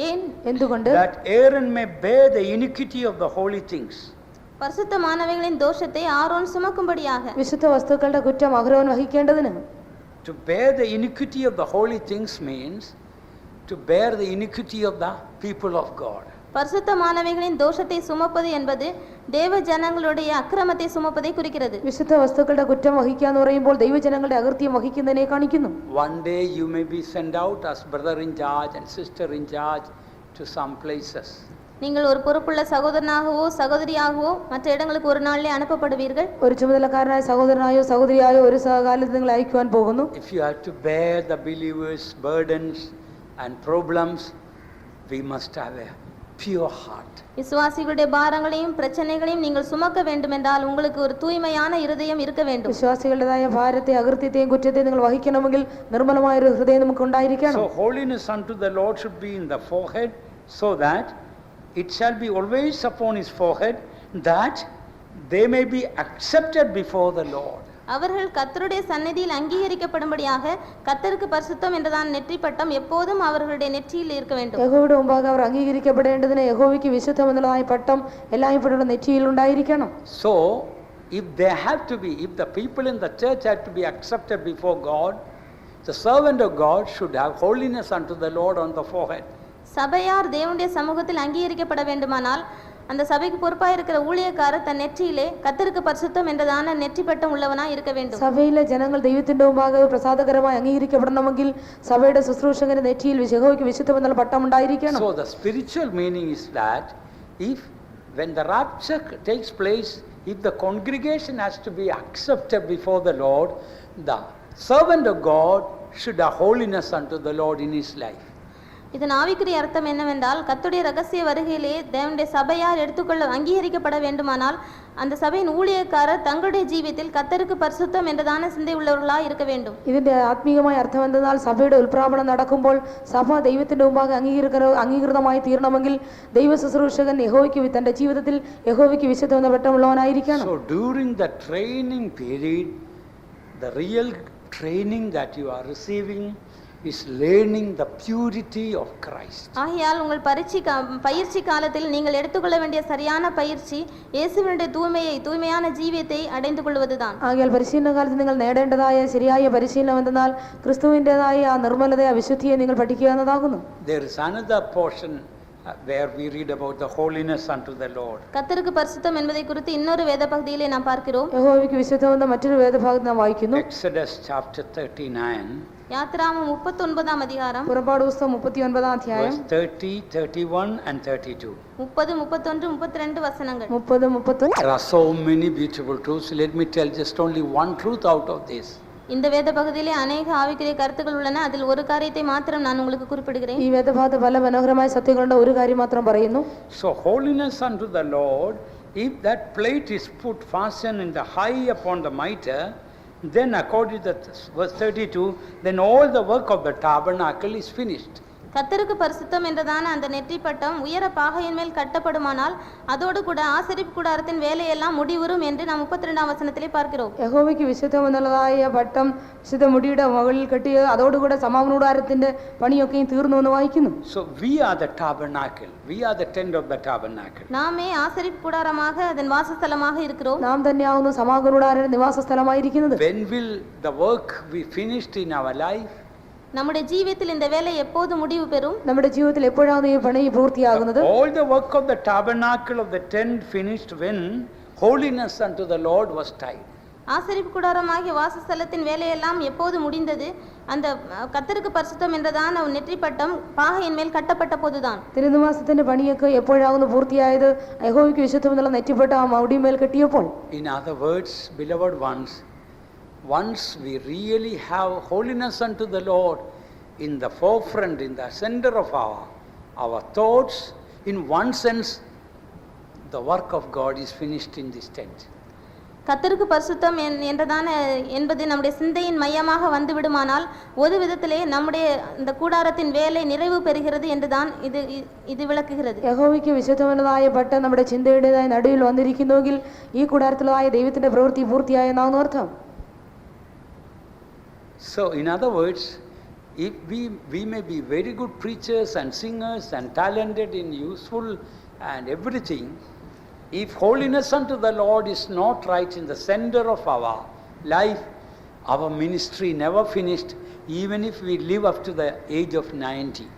Speaker 1: ஏன்?
Speaker 2: എന്തുകൊണ്ട്?
Speaker 3: That Aaron may bear the iniquity of the holy things.
Speaker 1: பரிசுத்தமானவைகளின் தோஷத்தை ஆரோன் சுமக்கும்படியாக.
Speaker 2: വിശുദ്ധ വസ്തുക്കളുടെ കുറ്റം അഹരോൻ വഹിക്കേണ്ടതിന്.
Speaker 3: To bear the iniquity of the holy things means to bear the iniquity of the people of God.
Speaker 1: பரிசுத்தமானவைகளின் தோஷத்தை சுமப்பது என்பது தேவ ஜனங்களுடைய அக்கிரமத்தை சுமப்பதை குறிக்கிறது.
Speaker 2: വിശുദ്ധ വസ്തുക്കളുടെ കുറ്റം വഹിക്കുക എന്ന് പറയുമ്പോൾ ദൈവജനങ്ങളുടെ അകൃത്യം വഹിക്കുന്നതിനെ കാണിക്കുന്നു.
Speaker 3: One day you may be sent out as brother in charge and sister in charge to some places.
Speaker 1: நீங்கள் ஒரு பொறுப்புள்ள சகோதரனாகவோ சகோதரியாகவோ மற்ற இடங்களுக்கு ஒரு நாளிலே அனுப்பப்படுவீர்கள்.
Speaker 2: ഒരു ചുമതലക്കാരനായ സഹോദരനായോ സഹോദരിയായോ ഒരു കാലത്ത് നിങ്ങൾ അയക്കുവാൻ പോകുന്നു.
Speaker 3: If you have to bear the believers' burdens and problems, we must have a pure heart.
Speaker 1: விசுவாசிகளுடைய பாரங்களையும் பிரச்சனைகளையும் நீங்கள் சுமக்க வேண்டுமென்றால் உங்களுக்கு ஒரு தூய்மையான இருதயம் இருக்க வேண்டும்.
Speaker 2: വിശ്വാസികളുടേതായ ഭാരത്തെ അകൃത്യത്തെയും കുറ്റത്തെയും നിങ്ങൾ വഹിക്കണമെങ്കിൽ നിർമ്മലമായ ഒരു ഹൃദയം നമുക്ക് ഉണ്ടായിരിക്കണം.
Speaker 3: So holiness unto the Lord should be in the forehead, so that it shall be always upon his forehead, that they may be accepted before the Lord.
Speaker 1: அவர்கள் கர்த்தருடைய சந்நிதியில் அங்கீகரிக்கப்படும்படியாக கர்த்தருக்கு பரிசுத்தம் என்றதான நெற்றி பட்டம் எப்போதும் அவர்களுடைய நெற்றியில் இருக்க வேண்டும்.
Speaker 2: യഹോവയുടെ മുമ്പാകെ അവർ അംഗീകരിക്കപ്പെടേണ്ടതിന് യഹോവയ്ക്ക് വിശുദ്ധം എന്നതായ പട്ടം എല്ലായ്പ്പോഴും നെറ്റിയിൽ ഉണ്ടായിരിക്കണം.
Speaker 3: So if they have to be, if the people in the church have to be accepted before God, the servant of God should have holiness unto the Lord on the forehead.
Speaker 1: சபையார் தேவனுடைய சமூகத்தில் அங்கீகரிக்கப்பட வேண்டுமானால் அந்த சபைக்கு பொறுப்பாக இருக்கிற ஊழியக்காரர் தன் நெற்றியிலே கர்த்தருக்கு பரிசுத்தம் என்றதான நெற்றி பட்டம் உள்ளவனாய் இருக்க வேண்டும்.
Speaker 2: സഭയിലെ ജനങ്ങൾ ദൈവത്തിന്റെ മുമ്പാകെ പ്രസാദകരമായി അംഗീകരിക്കപ്പെടണമെങ്കിൽ സഭയുടെ ശുശ്രൂഷകന്റെ നെറ്റിയിൽ യഹോവയ്ക്ക് വിശുദ്ധം എന്നുള്ള പട്ടം ഉണ്ടായിരിക്കണം.
Speaker 3: So the spiritual meaning is that if when the rapture takes place, if the congregation has to be accepted before the Lord, the servant of God should have holiness unto the Lord in his life.
Speaker 1: இதன் ஆவிக்குரிய அர்த்தம் என்னவென்றால் கர்த்தருடைய ரகசிய வருகையிலே தேவனுடைய சபையார் எடுத்துக்கொள்ள அங்கீகரிக்கப்பட வேண்டுமானால் அந்த சபையின் ஊழியக்காரர் தங்களுடைய ஜீவியத்தில் கர்த்தருக்கு பரிசுத்தம் என்றதான சிந்தை உள்ளவர்களாய் இருக்க வேண்டும்.
Speaker 2: ഇതിന്റെ ആത്മീയമായ അർത്ഥം എന്തെന്നാൽ സഭയുടെ ഉൽപ്രാപണം നടക്കുമ്പോൾ സഭ ദൈവത്തിന്റെ മുമ്പാകെ അംഗീകൃതമായി തീരണമെങ്കിൽ ദൈവ ശുശ്രൂഷകൻ യഹോവയ്ക്ക് തന്റെ ജീവിതത്തിൽ യഹോവയ്ക്ക് വിശുദ്ധം എന്ന പട്ടമുള്ളവനായിരിക്കണം.
Speaker 3: So during the training period, the real training that you are receiving is learning the purity of Christ.
Speaker 1: ஆகையால் உங்கள் பயிற்சி காலத்தில் நீங்கள் எடுத்துக்கொள்ள வேண்டிய சரியான பயிற்சி இயேசுவினுடைய தூய்மையான ஜீவியத்தை அடைந்து கொள்வதுதான்.
Speaker 2: ആകയാൽ പരിശീലന കാലത്ത് നിങ്ങൾ നേടേണ്ടതായ ശരിയായ പരിശീലനം എന്തെന്നാൽ ക്രിസ്തുവിൻ്റെതായ ആ നിർമ്മലതയെ വിശുദ്ധിയെ നിങ്ങൾ പഠിക്കുക എന്നതാകുന്നു.
Speaker 3: There is another portion where we read about the holiness unto the Lord.
Speaker 1: கர்த்தருக்கு பரிசுத்தம் என்பதை குறித்து இன்னொரு வேத பகுதியிலே நாம் பார்க்கிறோம்.
Speaker 2: യഹോവയ്ക്ക് വിശുദ്ധം എന്ന മറ്റൊരു വേദഭാഗത്ത് നാം വായിക്കുന്നു.
Speaker 3: Exodus chapter 39.
Speaker 1: யாத்திராகமம் 39ஆம் அதிகாரம்.
Speaker 2: പുറപ്പാട് പുസ്തകം 39ആം അധ്യായം.
Speaker 3: Verse 30, 31 and 32.
Speaker 1: 30, 31, 32 வசனங்கள்.
Speaker 2: 30, 31.
Speaker 3: There are so many beautiful truths. Let me tell just only one truth out of this.
Speaker 1: இந்த வேத பகுதியிலே அநேக ஆவிக்குரிய கருத்துக்கள் உள்ளன. அதில் ஒரு காரியத்தை மாத்திரம் நான் உங்களுக்கு குறிப்பிடுகிறேன்.
Speaker 2: ഈ വേദഭാഗത്ത് പല മനോഹരമായ സത്യങ്ങളുടെ ഒരു കാര്യം മാത്രം പറയുന്നു.
Speaker 3: So holiness unto the Lord, if that plate is put fastened in the high upon the mitre, then according to verse 32, then all the work of the tabernacle is finished.
Speaker 1: கர்த்தருக்கு பரிசுத்தம் என்றதான அந்த நெற்றி பட்டம் உயர பாகையின் மேல் கட்டப்படுமானால் அதோடு கூட ஆசரிப்பு கூடாரத்தின் வேலையெல்லாம் முடிவுறும் என்று நாம் 32ஆம் வசனத்திலே பார்க்கிறோம்.
Speaker 2: യഹോവയ്ക്ക് വിശുദ്ധം എന്നുള്ളതായ പട്ടം വിശുദ്ധ മുടിയുടെ മുകളിൽ കെട്ടി അതോടുകൂടെ സമാഗമനകൂടാരത്തിന്റെ പണിയൊക്കെയും തീർന്നു എന്ന് വായിക്കുന്നു.
Speaker 3: So we are the tabernacle. We are the tent of the tabernacle.
Speaker 1: நாமே ஆசரிப்பு கூடாரமாக அதன் வாசஸ்தலமாக இருக்கிறோம்.
Speaker 2: നാം തന്നെയാവുന്നു സമാഗമനകൂടാരത്തിന്റെ നിവാസ സ്ഥലമായിരിക്കുന്നത്.
Speaker 3: When will the work be finished in our life?
Speaker 1: நம்முடைய ஜீவியத்தில் இந்த வேலை எப்போது முடிவு பெறும்?
Speaker 2: നമ്മുടെ ജീവിതത്തിൽ എപ്പോഴാണ് ഈ പണി പൂർത്തിയാകുന്നത്?
Speaker 3: All the work of the tabernacle of the tent finished when holiness unto the Lord was tied.
Speaker 1: ஆசரிப்பு கூடாரமாகிய வாசஸ்தலத்தின் வேலையெல்லாம் எப்போது முடிந்தது? அந்த கர்த்தருக்கு பரிசுத்தம் என்றதான நெற்றி பட்டம் பாகையின் மேல் கட்டப்பட்ட போதுதான்.
Speaker 2: തിരുനിവാസത്തിന്റെ പണിയൊക്കെ എപ്പോഴാകുന്നു പൂർത്തിയായത്? യഹോവയ്ക്ക് വിശുദ്ധം എന്നുള്ള നെറ്റിപ്പട്ടം ആ മൗടിമേൽ കെട്ടിയപ്പോൾ.
Speaker 3: In other words, beloved ones, once we really have holiness unto the Lord in the forefront, in the center of our thoughts, in one sense, the work of God is finished in this tent.
Speaker 1: கர்த்தருக்கு பரிசுத்தம் என்றதான என்பது நம்முடைய சிந்தையின் மையமாக வந்து விடுமானால் ஒரு விதத்திலே நம்முடைய இந்த கூடாரத்தின் வேலை நிறைவு பெறுகிறது என்றுதான் இது விளக்குகிறது.
Speaker 2: യഹോവയ്ക്ക് വിശുദ്ധമെന്നതായ പട്ടം നമ്മുടെ ചിന്തയുടേതായ നടുവിൽ വന്നിരിക്കുന്നുവെങ്കിൽ ഈ കൂടാരത്തിലായ ദൈവത്തിന്റെ പ്രവൃത്തി പൂർത്തിയായെന്നാണ് അർത്ഥം.
Speaker 3: So in other words, if we may be very good preachers and singers and talented in useful and everything, if holiness unto the Lord is not right in the center of our life, our ministry never finished, even if we live up to the age of 90.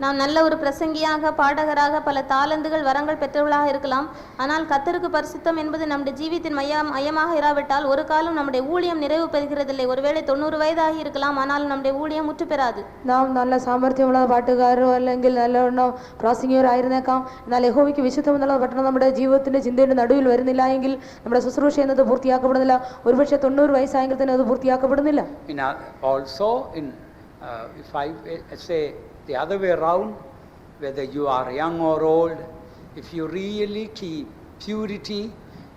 Speaker 1: நாம் நல்ல ஒரு பிரசங்கியாக, பாடகராக, பல தாளந்துகள், வரங்கள் பெற்றவர்களாக இருக்கலாம். ஆனால் கர்த்தருக்கு பரிசுத்தம் என்பது நம்முடைய ஜீவியத்தின் மையமாக இராவிட்டால் ஒரு காலம் நம்முடைய ஊழியம் நிறைவு பெறுகிறதில்லை. ஒருவேளை 90 வயதாகி இருக்கலாம், ஆனாலும் நம்முடைய ஊழியம் முற்று பெறாது.
Speaker 2: നാം നല്ല സാമർഥ്യമുള്ള പാട്ടുകാരോ അല്ലെങ്കിൽ നല്ലവണ്ണം പ്രാസംഗികരോ ആയിരുന്നേക്കാം. എന്നാൽ യഹോവയ്ക്ക് വിശുദ്ധം എന്നുള്ള പട്ടണം നമ്മുടെ ജീവിതത്തിന്റെ ചിന്തയുടെ നടുവിൽ വരുന്നില്ല എങ്കിൽ നമ്മുടെ ശുശ്രൂഷ എന്നത് പൂർത്തിയാക്കപ്പെടുന്നില്ല. ഒരുപക്ഷെ 90 വയസ്സായെങ്കിൽ തന്നെ അത് പൂർത്തിയാക്കപ്പെടുന്നില്ല.
Speaker 3: Also if I say the other way around, whether you are young or old, if you really keep purity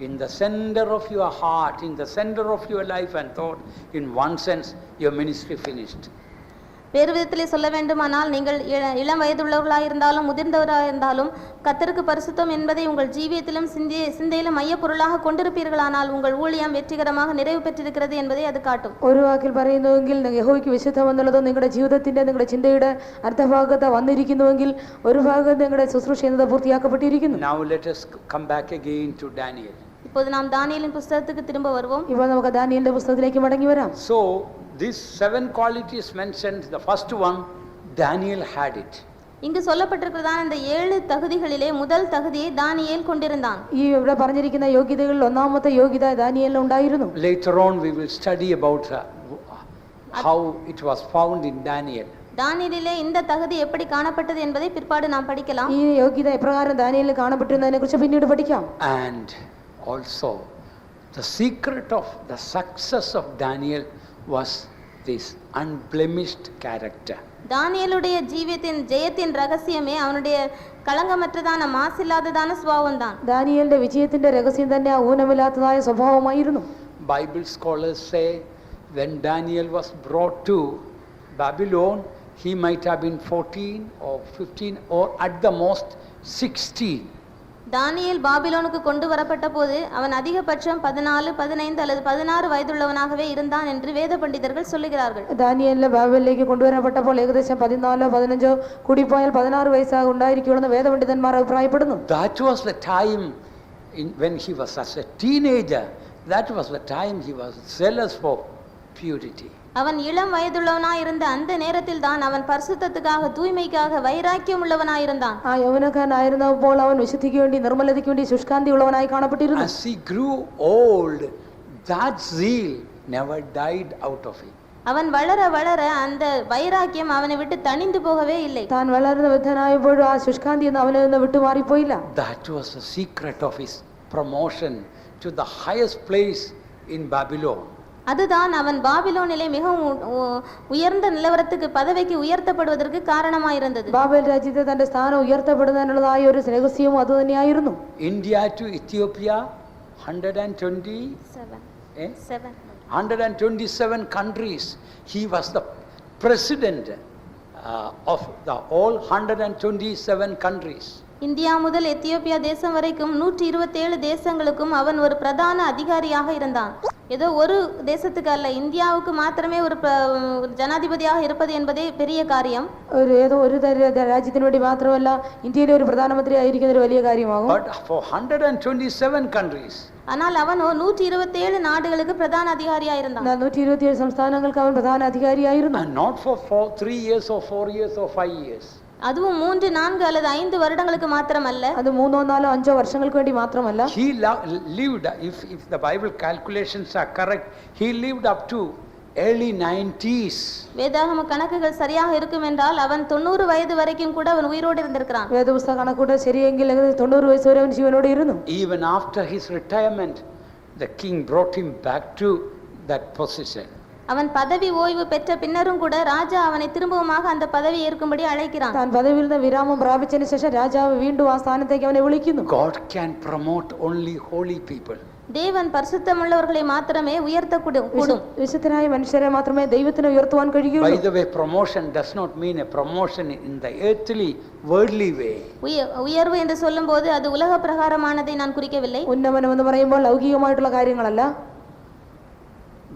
Speaker 3: in the center of your heart, in the center of your life and thought, in one sense your ministry finished.
Speaker 1: வேறு விதத்திலே சொல்ல வேண்டுமானால், நீங்கள் இளம் வயதுள்ளவர்களாக இருந்தாலும் முதிர்ந்தவராக இருந்தாலும் கர்த்தருக்கு பரிசுத்தம் என்பதை உங்கள் ஜீவியத்திலும் சிந்தையிலும் மையப்பொருளாக கொண்டிருப்பீர்களானால் உங்கள் ஊழியம் வெற்றிகரமாக நிறைவு பெற்றிருக்கிறது என்பதை அது காட்டும்.
Speaker 2: ഒരു വാക്കിൽ പറയുന്നുവെങ്കിൽ യഹോവയ്ക്ക് വിശുദ്ധം എന്നുള്ളത് നിങ്ങളുടെ ജീവിതത്തിന്റെ നിങ്ങളുടെ ചിന്തയുടെ അർത്ഥഭാഗത്ത് വന്നിരിക്കുന്നുവെങ്കിൽ ഒരു ഭാഗത്ത് നിങ്ങളുടെ ശുശ്രൂഷ എന്നത് പൂർത്തിയാക്കപ്പെട്ടിരിക്കുന്നു.
Speaker 3: Now let us come back again to Daniel.
Speaker 1: இப்போது நாம் தானியேலின் புத்தகத்துக்கு திரும்ப வருவோம்.
Speaker 2: ഇപ്പോൾ നമുക്ക് ദാനിയേലിന്റെ പുസ്തകത്തിലേക്ക് മടങ്ങി വരാം.
Speaker 3: So these 7 qualities mentioned, the first one, Daniel had it.
Speaker 1: இங்கு சொல்லப்பட்டிருக்கிறதான இந்த 7 தகுதிகளிலே முதல் தகுதியை தானியேல் கொண்டிருந்தான்.
Speaker 2: ഈ ഇവിടെ പറഞ്ഞിരിക്കുന്ന യോഗ്യതകളിൽ ഒന്നാമത്തെ യോഗ്യത ദാനിയേലിന് ഉണ്ടായിരുന്നു.
Speaker 3: Later on we will study about how it was found in Daniel.
Speaker 1: தானியேலிலே இந்த தகுதி எப்படி காணப்பட்டது என்பதை பிற்பாடு நாம் படிக்கலாம்.
Speaker 2: ഈ യോഗ്യത എപ്രകാരം ദാനിയേലിൽ കാണപ്പെട്ടിരുന്നതിനെക്കുറിച്ച് പിന്നീട് പഠിക്കാം.
Speaker 3: And also the secret of the success of Daniel was this unblemished character.
Speaker 1: தானியேலுடைய ஜெயத்தின் ரகசியமே அவனுடைய കളങ്കമற்றதான മാസില്ലാത്തதான സ്വഭാവம்தான்.
Speaker 2: ദാനിയേലിന്റെ വിജയത്തിന്റെ രഹസ്യം തന്നെ ആ ഊനമില്ലാത്തതായ സ്വഭാവമായിരുന്നു.
Speaker 3: Bible scholars say when Daniel was brought to Babylon, he might have been 14 or 15 or at the most 16.
Speaker 1: தானியேல் பாபிலோனுக்கு கொண்டு வரப்பட்ட போது அவன் அதிகபட்சம் 14, 15 அல்லது 16 வயதுள்ளவனாகவே இருந்தான் என்று வேத பண்டிதர்கள் சொல்லுகிறார்கள்.
Speaker 2: ദാനിയേലിനെ ബാബേലിലേക്ക് കൊണ്ടുവരപ്പെട്ടപ്പോൾ ഏകദേശം 14 15 കൂടിപ്പോയാൽ 16 വയസ്സാக ഉണ്ടായിരിക്കുമെന്ന് വേദപണ്ഡിതന്മാർ അഭിപ്രായപ്പെടുന്നു.
Speaker 3: That was the time when he was as a teenager, that was the time he was zealous for purity.
Speaker 1: அவன் இளம் வயதுள்ளவனாய் இருந்த அந்த நேரத்தில் தான் அவன் பரிசுத்தத்துக்காக, தூய்மைக்காக வைராக்கியம் உள்ளவனாய் இருந்தான்.
Speaker 2: ആ യൗവനക്കാരനായിരുന്നപ്പോൾ അവൻ വിശുദ്ധിക്ക് വേണ്ടി, നിർമ്മലതയ്ക്ക് വേണ്ടി ശുഷ്കാന്തി ഉള്ളവനായി കാണപ്പെട്ടിരുന്നു.
Speaker 3: As he grew old, that zeal never died out of him.
Speaker 1: அவன் வளர வளர அந்த வைராக்கியம் அவனை விட்டு தணிந்து போகவே இல்லை.
Speaker 2: താൻ വളർന്ന വൃദ്ധനായപ്പോഴും ആ ശുഷ്കാന്തി എന്ന് അവനിൽ നിന്ന് വിട്ടുമാറിപ്പോയില്ല.
Speaker 3: That was the secret of his promotion to the highest place in Babylon.
Speaker 1: அதுதான் அவன் பாபிலோனிலே மிகவும் உயர்ந்த நிலவரத்துக்கு, பதவிக்கு உயர்த்தப்படுவதற்கு காரணமாயிருந்தது.
Speaker 2: ബാബേൽ രാജ്യത്തെ തന്റെ സ്ഥാനം ഉയർത്തപ്പെടുന്നതിനുള്ളതായ ഒരു രഹസ്യവും അതുതന്നെയായിരുന്നു.
Speaker 3: India to Ethiopia 127 countries. He was the president of the all 127 countries.
Speaker 1: India முதல் எத்தியோப்பியா தேசம் வரைக்கும் 127 தேசங்களுக்கும் அவன் ஒரு பிரதான அதிகாரியாக இருந்தான். ஏதோ ஒரு தேசத்துக்கு அல்ல, இந்தியாவுக்கு மாத்திரமே ஒரு ஜனாதிபதியாக இருப்பது என்பதே பெரிய காரியம்.
Speaker 2: ഏതോ ഒരു രാജ്യത്തിന് വേണ്ടി മാത്രമല്ല, ഇന്ത്യയിലെ ഒരു പ്രധാനമന്ത്രി ആയിരിക്കുന്ന ഒരു വലിയ കാര്യമാകും.
Speaker 3: But for 127 countries.
Speaker 1: ஆனால் அவன் 127 நாடுகளுக்கு பிரதான அதிகாரியாக இருந்தான்.
Speaker 2: 127 സംസ്ഥാനങ്ങൾക്ക് അവൻ പ്രധാന അധികാരിയായിരുന്നു.
Speaker 3: And not for 3 years or 4 years or 5 years.
Speaker 1: அதுவும் 3, 4 அல்லது 5 வருடங்களுக்கு மாத்திரமல்ல.
Speaker 2: அது 3, 4, 5 വർഷങ്ങൾക്ക് വേണ്ടി മാത്രമല്ല.
Speaker 3: He lived, if the Bible calculations are correct, he lived up to early 90s.
Speaker 1: வேதாகம கணக்குகள் சரியாக இருக்கும் என்றால் அவன் 90 வயது வரைக்கும் கூட அவன் உயிரோடு இருந்திருக்கிறான்.
Speaker 2: വേദപുസ്തക കണക്കൂടെ ശരിയെങ്കിൽ 90 വയസ്സ് വരെ അവൻ ജീവനോടെ ഇരുന്നു.
Speaker 3: Even after his retirement, the king brought him back to that position.
Speaker 1: அவன் பதவி ஓய்வு பெற்ற பின்னரும் கூட ராஜா அவனை திரும்பவுமாக அந்த பதவி ஏற்கும்படி அழைக்கிறான்.
Speaker 2: താൻ പദവിയിൽ നിന്ന് വിരാമം പ്രാപിച്ചതിന് ശേഷം രാജാവ് വീണ്ടും ആ സ്ഥാനത്തേക്ക് അവനെ വിളിക്കുന്നു.
Speaker 3: God can promote only holy people.
Speaker 1: தேவன் பரிசுத்தமுள்ளவர்களை மாத்திரமே உயர்த்தக்கூடும்.
Speaker 2: വിശുദ്ധരായ മനുഷ്യരെ മാത്രമേ ദൈവത്തിന് ഉയർത്തുവാൻ കഴിയൂ.
Speaker 3: By the way, promotion does not mean a promotion in the earthly worldly way.
Speaker 1: உயர்வு என்று சொல்லும்போது அது உலக பிரகாரமானதை நான் குறிக்கவில்லை.
Speaker 2: ഉന്നമനം എന്ന് പറയുമ്പോൾ ലൗകികമായിട്ടുള്ള കാര്യങ്ങളല്ല.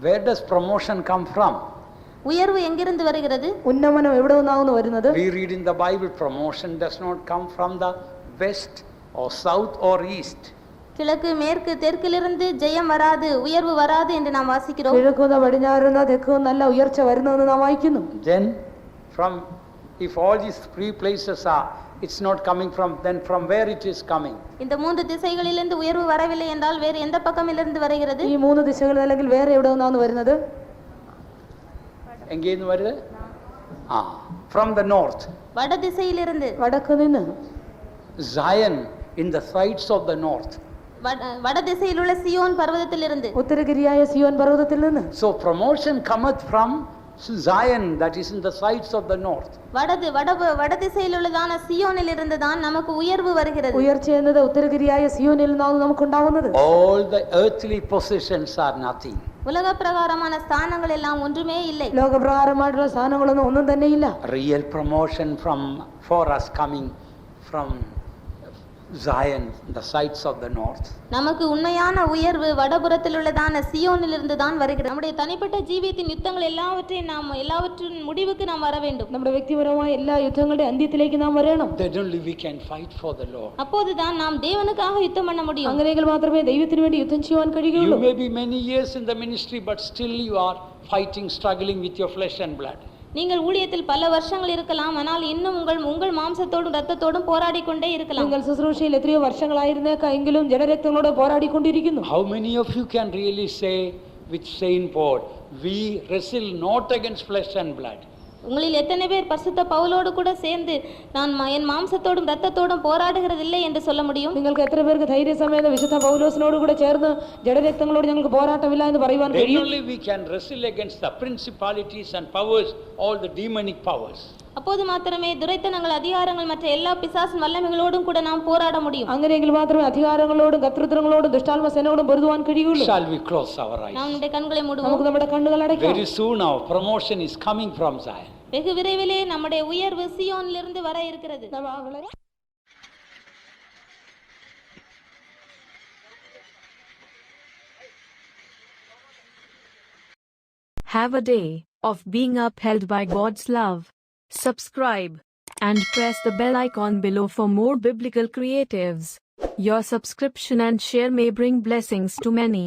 Speaker 3: Where does promotion come from?
Speaker 1: உயர்வு எங்கிருந்து வருகிறது?
Speaker 2: ഉന്നമനം എവിടെ നിന്നാണ് വരുന്നത്?
Speaker 3: We read in the Bible, promotion does not come from the west or south or east.
Speaker 1: கிழக்கு, மேற்கு, தெற்கிலிருந்து ஜெயம் வராது, உயர்வு வராது என்று நாம் வாசிக்கிறோம்.
Speaker 2: കിഴക്കുന്ന പടിഞ്ഞാറുന്ന തെക്കുന്ന നല്ല ഉയർച്ച വരുന്നതെന്ന് നാം വായിക്കുന്നു.
Speaker 3: Then from If all these three places are, it's not coming from, then from where it is coming?
Speaker 1: இந்த மூன்று திசைகளிலிருந்து உயர்வு வரவில்லை என்றால் வேறு எந்த பக்கமிலிருந்து வருகிறது?
Speaker 2: ഈ മൂന്ന് ദിശകളിൽ അല്ലെങ്കിൽ വേറെ എവിടെ നിന്നാണ് വരുന്നത്?
Speaker 3: എങ്ങേന്ന് വരുത്? From the north.
Speaker 1: வட திசையிலிருந்து.
Speaker 2: വടക്ക് നിന്ന്.
Speaker 3: Zion in the sides of the north.
Speaker 1: வட திசையில் உள்ள சியோன் பர்வதத்திலிருந்து.
Speaker 2: ഉത്തരഗിരിയായ സിയോൻ പർവ്വതത്തിൽ നിന്ന്.
Speaker 3: So promotion cometh from Zion, that is in the sides of the north.
Speaker 1: வட திசையில் உள்ளதான சியோனில் இருந்து தான் நமக்கு உயர்வு வருகிறது.
Speaker 2: ഉയർച്ച എന്നത് ഉത്തരഗിരിയായ സിയോനിൽ നിന്നാണ് നമുക്ക് ഉണ്ടാവുന്നത്.
Speaker 3: All the earthly possessions are nothing.
Speaker 1: உலக பிரகாரமான ஸ்தானங்கள் எல்லாம் ஒன்றுமே இல்லை.
Speaker 2: ലോക പ്രകാരമായിട്ടുള്ള സ്ഥാനങ്ങളൊന്നും ഒന്നും തന്നെ ഇല്ല.
Speaker 3: Real promotion for us coming from Zion, the sides of the north.
Speaker 1: நமக்கு உண்மையான உயர்வு வடபுறத்தில் உள்ளதான சியோனில் இருந்து தான் வருகிறது. நம்முடைய தனிப்பட்ட ஜீவியத்தின் யுத்தங்கள் எல்லாவற்றின் முடிவுக்கு நாம் வர வேண்டும்.
Speaker 2: നമ്മുടെ വ്യക്തിപരമായ എല്ലാ യുദ്ധങ്ങളുടെ അന്ത്യത്തിലേക്ക് നാം വരണം.
Speaker 3: Then only we can fight for the Lord.
Speaker 1: அப்போதுதான் நாம் தேவனுக்காக யுத்தம் பண்ண முடியும்.
Speaker 2: അങ്ങനെയെങ്കിൽ മാത്രമേ ദൈവത്തിന് വേണ്ടി യുദ്ധം ചെയ്യാൻ കഴിയുകയുള്ളൂ.
Speaker 3: You may be many years in the ministry, but still you are fighting, struggling with your flesh and blood.
Speaker 1: நீங்கள் ஊழியத்தில் பல வருஷங்கள் இருக்கலாம், ஆனால் இன்னும் உங்கள் மாம்சத்தோடும் இரத்தத்தோடும் போராடி கொண்டே இருக்கலாம்.
Speaker 2: നിങ്ങൾ ശുശ്രൂഷയിൽ എത്രയോ വർഷങ്ങളായിരുന്നേക്കാം, എങ്കിലും ജഡരക്തങ്ങളോട് പോരാടിക്കൊണ്ടിരിക്കുന്നു.
Speaker 3: How many of you can really say with Saint Paul, we wrestle not against flesh and blood?
Speaker 1: உங்களில் எத்தனை பேர் பரிசுத்த பவுலோடு கூட சேர்ந்து நான் என் மாம்சத்தோடும் இரத்தத்தோடும் போராடுகிறதில்லை என்று சொல்ல முடியும்?
Speaker 2: നിങ്ങൾക്ക് എത്ര പേർക്ക് ധൈര്യസമേതം വിശുദ്ധ പൗലോസിനോട് കൂടെ ചേർന്ന് ജഡരക്തങ്ങളോട് ഞങ്ങൾക്ക് പോരാട്ടമില്ല എന്ന് പറയുവാൻ കഴിയും?
Speaker 3: Only we can wrestle against the principalities and powers, all the demonic powers.
Speaker 1: அப்போது மாத்திரமே துரைத்தனங்கள், அதிகாரங்கள், மற்ற எல்லா பிசாசின் வல்லமைகளோடும் கூட நாம் போராட முடியும்.
Speaker 2: അങ്ങനെയെങ്കിൽ മാത്രമേ അധികാരങ്ങളോടും കർത്തൃത്വങ്ങളോടും ദുഷ്ടാത്മ സേനയോടും പൊരുതുവാൻ കഴിയുള്ളൂ.
Speaker 3: Shall we close our eyes?
Speaker 1: நாம் நம்முடைய கண்களை மூடுவோம்.
Speaker 2: നമുക്ക് നമ്മുടെ കണ്ണുകൾ അടയ്ക്കാം.
Speaker 3: Very soon our promotion is coming from Zion.
Speaker 1: வெகு விரைவிலே நம்முடைய உயர்வு சியோனிலிருந்து வர இருக்கிறது.
Speaker 4: Have a day of being upheld by God's love. Subscribe and press the bell icon below for more biblical creatives. Your subscription and share may bring blessings to many.